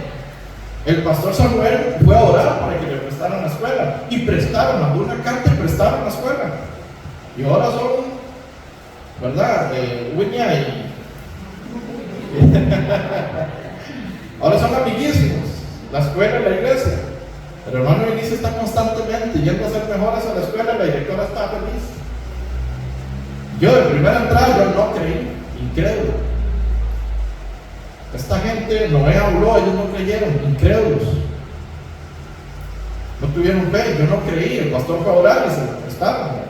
El pastor Samuel fue a orar para que le prestaran la escuela. Y prestaron, mandó una carta y prestaron la escuela. Y ahora son, ¿verdad? Uña y... ahora son amiguísimos, la escuela y la iglesia. El hermano Vinicio está constantemente yendo a hacer mejores a la escuela y la directora está feliz. Yo de primera entrada yo no creí, incrédulo. Esta gente, Noé habló, ellos no creyeron, incrédulos. No tuvieron fe, yo no creí, el pastor fue a orar y se lo prestaron.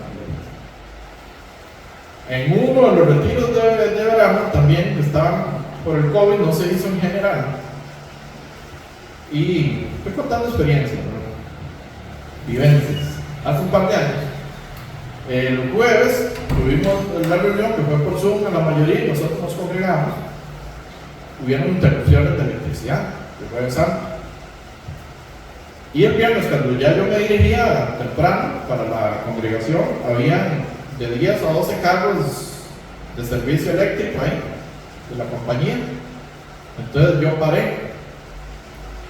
En uno de los retiros de verano también estaban por el COVID, no se hizo en general. Y estoy contando experiencias, ¿no? Vivencias. Hace un par de años, el jueves tuvimos una reunión que fue por Zoom, la mayoría, y nosotros nos congregamos. Hubieron interrupciones de electricidad, el jueves santo. Y el viernes, cuando ya yo me dirigía temprano para la congregación, había de 10 a 12 carros de servicio eléctrico ahí, de la compañía. Entonces yo paré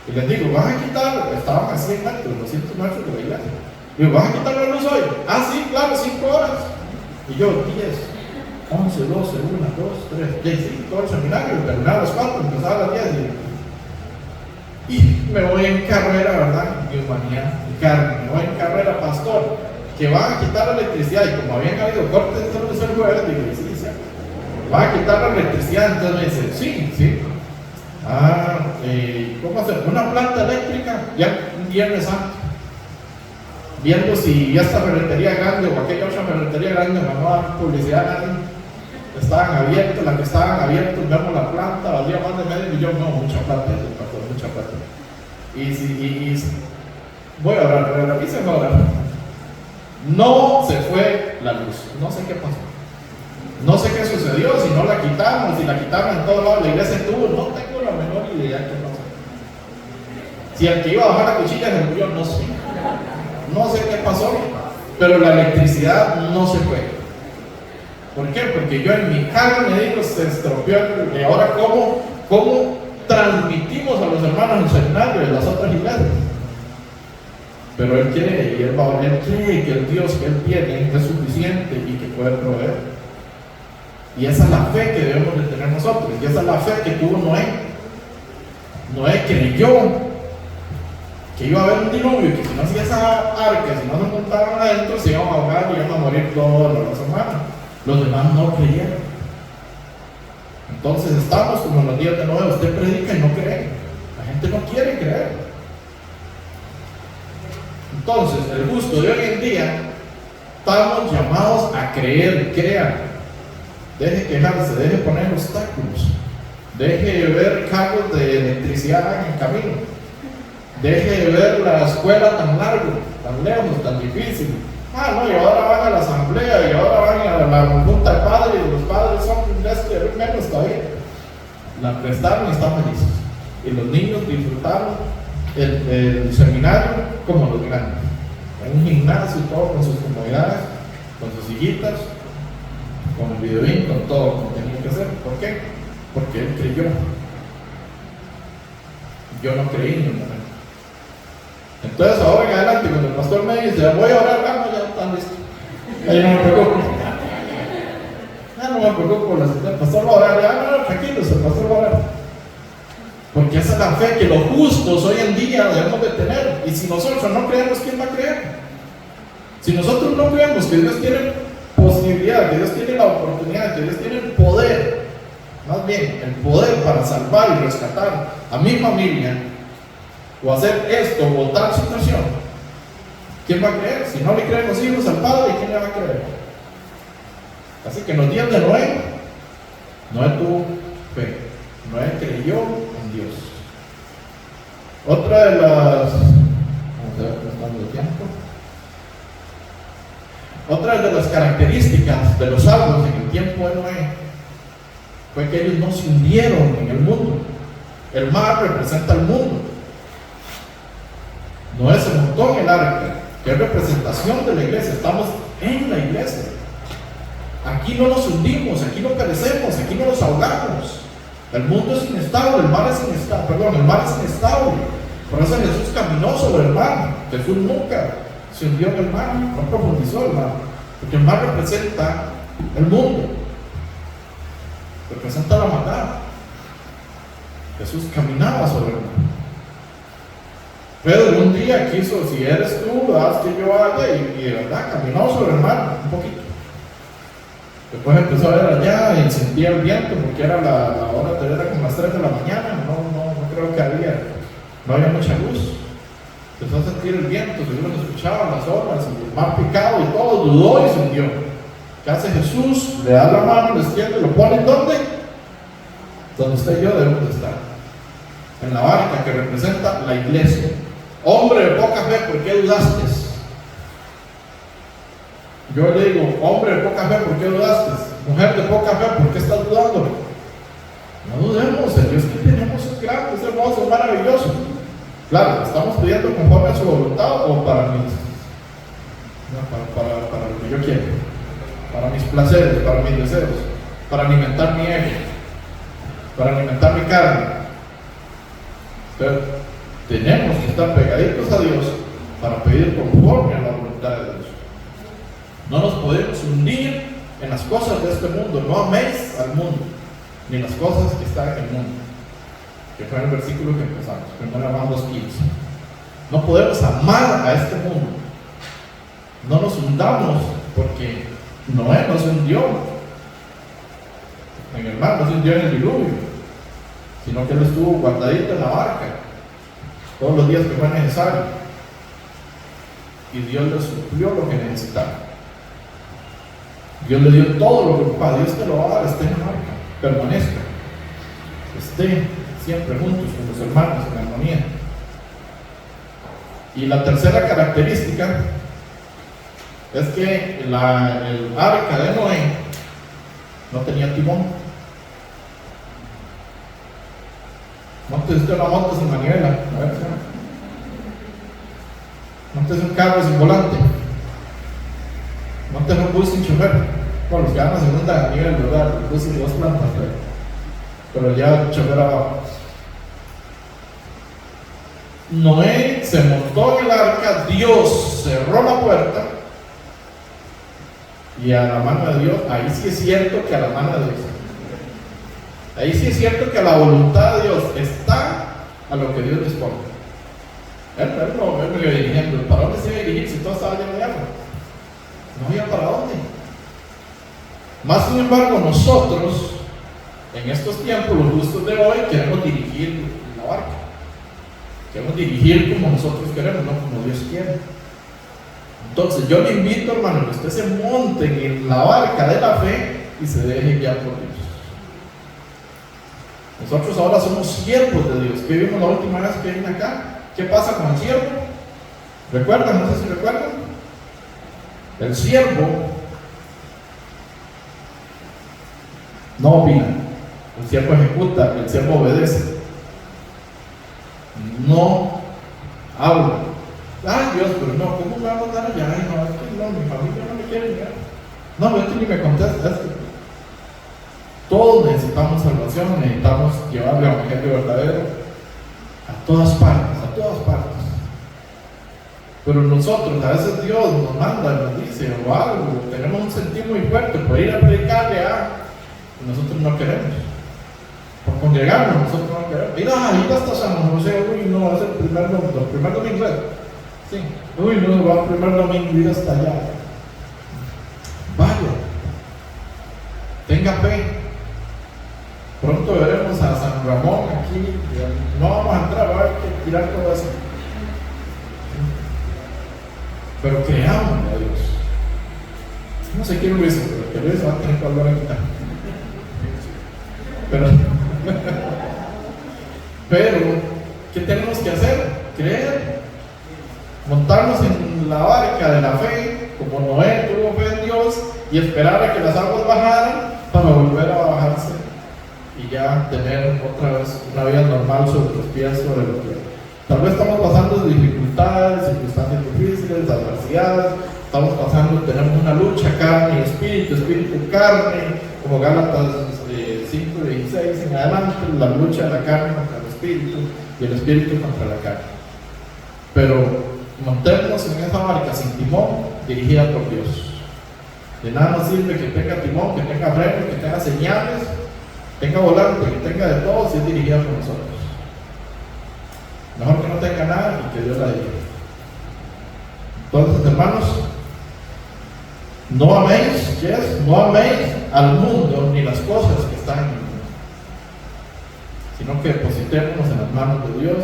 y les digo, ¿vas a quitar? Estaban a 100 metros, 200 metros de la iglesia. Digo, ¿vas a quitar la luz hoy? Ah, sí, claro, 5 horas. Y yo, 10, 11, 12, 1, 2, 3, 10, sí, todo el seminario, terminaba a las 4, empezaba a las 10. Y me voy en carrera, ¿verdad? Mi humanidad, mi carne, me voy en carrera, pastor, que van a quitar la electricidad. Y como habían habido cortes de luz el jueves, digo, sí, sí, van a quitar la electricidad. Entonces me dice, sí, sí. Ah, ¿cómo hacer? Una planta eléctrica, ya un viernes santo. Viendo si esta ferretería grande o aquella otra ferretería grande me va a dar publicidad, estaban abiertos, las que estaban abiertos, vemos la planta, valía más de medio millón, no, mucha plata, mucha plata. Y voy a hablar, pero aquí se va a hablar. No se fue la luz, no sé qué pasó. No sé qué sucedió, si no la quitamos, si la quitaron en todos lados, la iglesia estuvo, no tengo la menor idea qué pasó. Si el que iba a bajar la cuchilla se murió, no sé. No sé qué pasó, pero la electricidad no se fue. ¿Por qué? Porque yo en mi carro me digo, se estropeó. Y ahora, ¿cómo transmitimos a los hermanos el seminario de las otras iglesias? Pero él cree, y él cree que el Dios que él tiene es suficiente y que puede proveer. Y esa es la fe que debemos de tener nosotros, y esa es la fe que tuvo Noé. Noé creyó que iba a haber un diluvio, que si no hacía esa arca, si no se montaban adentro, se iban a ahogar y iban a morir todos los humanos. Los demás no creyeron. Entonces estamos como en los días de Noé, usted predica y no cree. La gente no quiere creer. Entonces, el justo de hoy en día, estamos llamados a creer, crean. Deje quejarse, deje poner obstáculos, deje ver carros de electricidad en el camino. Deje de ver la escuela tan largo, tan lejos, tan difícil. Ah, no, y ahora van a la asamblea, y ahora van a la junta de padres, y los padres son menos todavía. La prestaron y están felices. Y los niños disfrutaron el seminario como los grandes. En un gimnasio, todo con sus comodidades, con sus sillitas, con el videoín, con todo como tenía que hacer. ¿Por qué? Porque él creyó. Yo no creí en el momento. Entonces ahora en adelante, cuando el pastor me dice, voy a orar, ya están listos. Ahí no me preocupo. Ya no me preocupo, el pastor va a orar, ya no, tranquilos, el pastor va a orar. Porque esa es la fe que los justos hoy en día debemos de tener. Y si nosotros no creemos, ¿quién va a creer? Si nosotros no creemos que Dios tiene posibilidad, que Dios tiene la oportunidad, que Dios tiene el poder, más bien el poder para salvar y rescatar a mi familia, o hacer esto, o tal situación, ¿quién va a creer? Si no le creen los hijos al padre, ¿quién le va a creer? Así que en los días de Noé, Noé tuvo fe, Noé creyó en Dios. Otra de las, vamos a ver cómo estamos de tiempo. Otra de las características de los salvos en el tiempo de Noé fue que ellos no se hundieron en el mundo. El mar representa el mundo. Noé se montó en el arca, que es representación de la iglesia. Estamos en la iglesia. Aquí no nos hundimos, aquí no perecemos, aquí no nos ahogamos. El mundo es inestable, el mar es inestable, el mar es inestable. Por eso Jesús caminó sobre el mar. Jesús nunca se hundió en el mar, no profundizó el mar, porque el mar representa el mundo, representa la maldad. Jesús caminaba sobre el mar. Pedro un día quiso, si eres tú, haz que yo haga, y de verdad caminó sobre el mar un poquito. Después empezó a ver allá y sentía el viento porque era la hora, era como las 3 de la mañana, no creo que no había mucha luz. Empezó a sentir el viento, seguro se escuchaban las olas y el mar picado y todo, dudó y se hundió. ¿Qué hace Jesús? Le da la mano, le extiende, lo pone ¿dónde? Donde usted y yo debemos de estar. En la barca que representa la iglesia. Hombre de poca fe, ¿por qué dudaste? Yo le digo, hombre de poca fe, ¿por qué dudaste? Mujer de poca fe, ¿por qué estás dudando? No dudemos, el Dios que tenemos es grande, es hermoso, es maravilloso. Claro, ¿estamos pidiendo conforme a su voluntad o para mis, para lo que yo quiero? Para mis placeres, para mis deseos, para alimentar mi ego, para alimentar mi carne. Pero tenemos que estar pegaditos a Dios para pedir conforme a la voluntad de Dios. No nos podemos hundir en las cosas de este mundo. No améis al mundo, ni las cosas que están en el mundo. Que fue el versículo que empezamos, 1 Juan 2:15. No podemos amar a este mundo. No nos hundamos, porque Noé no se hundió en el mar, no se hundió en el diluvio, sino que él estuvo guardadito en la barca todos los días que fue necesario. Y Dios le suplió lo que necesitaba. Dios le dio todo lo que ocupaba. Dios te lo va a dar, esté en la barca, permanezca, esté siempre juntos con los hermanos en armonía. Y la tercera característica es que el arca de Noé no tenía timón. Montes usted una moto sin manivela, a ver, montes un carro sin volante, montes un bus sin chofer. Bueno, los que van a segunda nivel, ¿verdad? El bus sin 2 plantas, pero ya el chofer abajo. Noé se montó en el arca, Dios cerró la puerta y a la mano de Dios, ahí sí es cierto que a la mano de Dios, ahí sí es cierto que a la voluntad de Dios está a lo que Dios dispone. Él me iba dirigiendo. ¿Para dónde se iba a dirigir si todo estaba lleno de agua? No había para dónde. Más sin embargo, nosotros en estos tiempos, los justos de hoy, queremos dirigir la barca. Queremos dirigir como nosotros queremos, no como Dios quiere. Entonces yo le invito, hermano, que usted se monte en la barca de la fe y se deje guiar por Dios. Nosotros ahora somos siervos de Dios. ¿Qué vimos la última vez que vine acá? ¿Qué pasa con el siervo? ¿Recuerdan? No sé si recuerdan. El siervo no opina, el siervo ejecuta, el siervo obedece. No habla. Ay Dios, pero no, ¿cómo me va a mandar allá? Ay, no, es que no, mi familia no me quiere mirar. No, es que ni me contesta esto. Todos necesitamos salvación, necesitamos llevar el evangelio verdadero a todas partes, a todas partes. Pero nosotros, a veces Dios nos manda, nos dice o algo, tenemos un sentido muy fuerte por ir a predicarle y nosotros no queremos. Por congregarnos, nosotros no queremos. Mira, ahí está San José, uy, no, va a ser el primer domingo. Sí, uy, no, va el primer domingo, ir hasta allá. Vaya, tenga fe. Pronto veremos a San Ramón aquí. No vamos a entrar, va a haber que tirar todo eso. Pero creamos a Dios. No sé quién lo hizo, pero el que lo hizo va a tener que hablar en quitar. Pero, ¿qué tenemos que hacer? Creer. Montarnos en la barca de la fe, como Noé tuvo fe en Dios, y esperar a que las aguas bajaran para volver a bajarse y ya tener otra vez una vida normal sobre los pies, sobre los pies. Tal vez estamos pasando dificultades, circunstancias difíciles, adversidades, estamos pasando, tenemos una lucha carne y espíritu, espíritu y carne, como Gálatas 5:16 en adelante, la lucha de la carne contra el espíritu y el espíritu contra la carne. Pero montémonos en esa barca sin timón, dirigida por Dios. De nada nos sirve que tenga timón, que tenga freno, que tenga señales, tenga volante, que tenga de todo si es dirigida por nosotros. Mejor que no tenga nada y que Dios la dirija. Entonces, hermanos, No améis, yes, no améis al mundo ni las cosas que están en el mundo, sino que depositémonos en las manos de Dios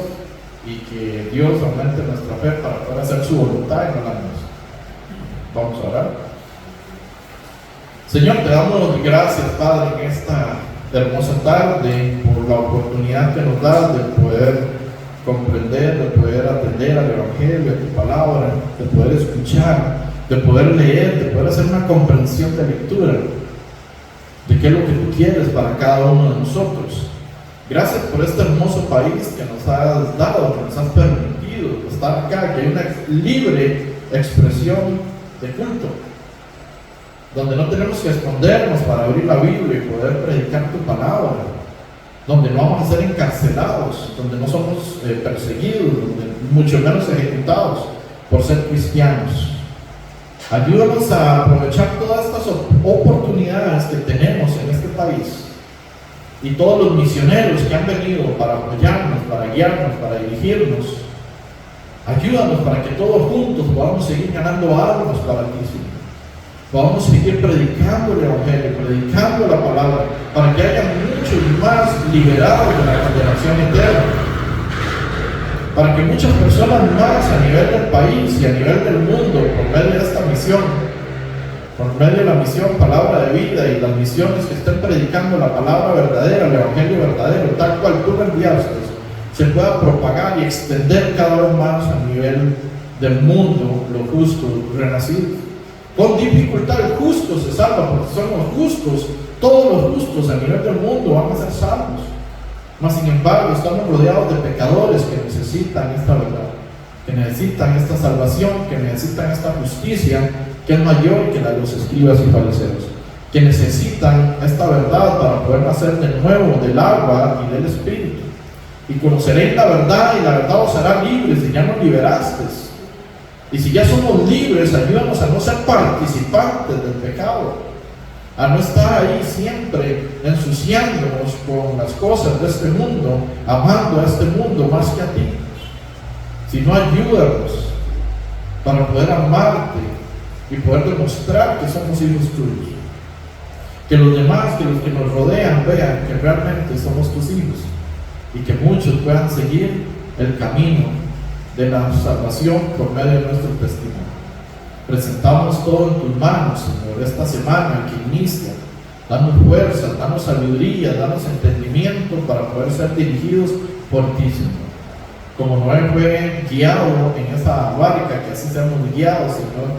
y que Dios aumente nuestra fe para poder hacer su voluntad y no la nuestra. Vamos a orar. Señor, te damos gracias, Padre, en esta hermosa tarde por la oportunidad que nos das de poder comprender, de poder atender al Evangelio, a tu palabra, de poder escuchar, de poder leer, de poder hacer una comprensión de lectura de qué es lo que tú quieres para cada uno de nosotros. Gracias por este hermoso país que nos has dado, que nos has permitido estar acá, que hay una libre expresión de culto, donde no tenemos que escondernos para abrir la Biblia y poder predicar tu palabra, donde no vamos a ser encarcelados, donde no somos perseguidos, donde mucho menos ejecutados por ser cristianos. Ayúdanos a aprovechar todas estas oportunidades que tenemos en este país y todos los misioneros que han venido para apoyarnos, para guiarnos, para dirigirnos. Ayúdanos para que todos juntos podamos seguir ganando almas para ti, Señor. Podamos seguir predicando el Evangelio, predicando la palabra, para que haya muchos más liberados de la condenación eterna, para que muchas personas más a nivel del país y a nivel del mundo, por medio de esta misión, por medio de la misión Palabra de Vida y las misiones que estén predicando la palabra verdadera, el Evangelio verdadero, tal cual tú lo enviaste, se pueda propagar y extender cada vez más a nivel del mundo, lo justo, renacido. Con dificultad el justo se salva, porque son los justos, todos los justos a nivel del mundo van a ser salvos. Mas sin embargo estamos rodeados de pecadores que necesitan esta verdad, que necesitan esta salvación, que necesitan esta justicia que es mayor que la de los escribas y fariseos, que necesitan esta verdad para poder nacer de nuevo del agua y del Espíritu. Y conoceréis la verdad y la verdad os hará libres, y ya nos liberaste. Y si ya somos libres, ayúdanos a no ser participantes del pecado, a no estar ahí siempre ensuciándonos con las cosas de este mundo, amando a este mundo más que a ti, sino ayúdanos para poder amarte y poder demostrar que somos hijos tuyos, que los demás, que los que nos rodean vean que realmente somos tus hijos y que muchos puedan seguir el camino de la salvación por medio de nuestro testimonio. Presentamos todo en tus manos, Señor, esta semana que inicia. Danos fuerza, danos sabiduría, danos entendimiento para poder ser dirigidos por ti, Señor. Como Noé fue guiado en esa barca, que así seamos guiados, Señor,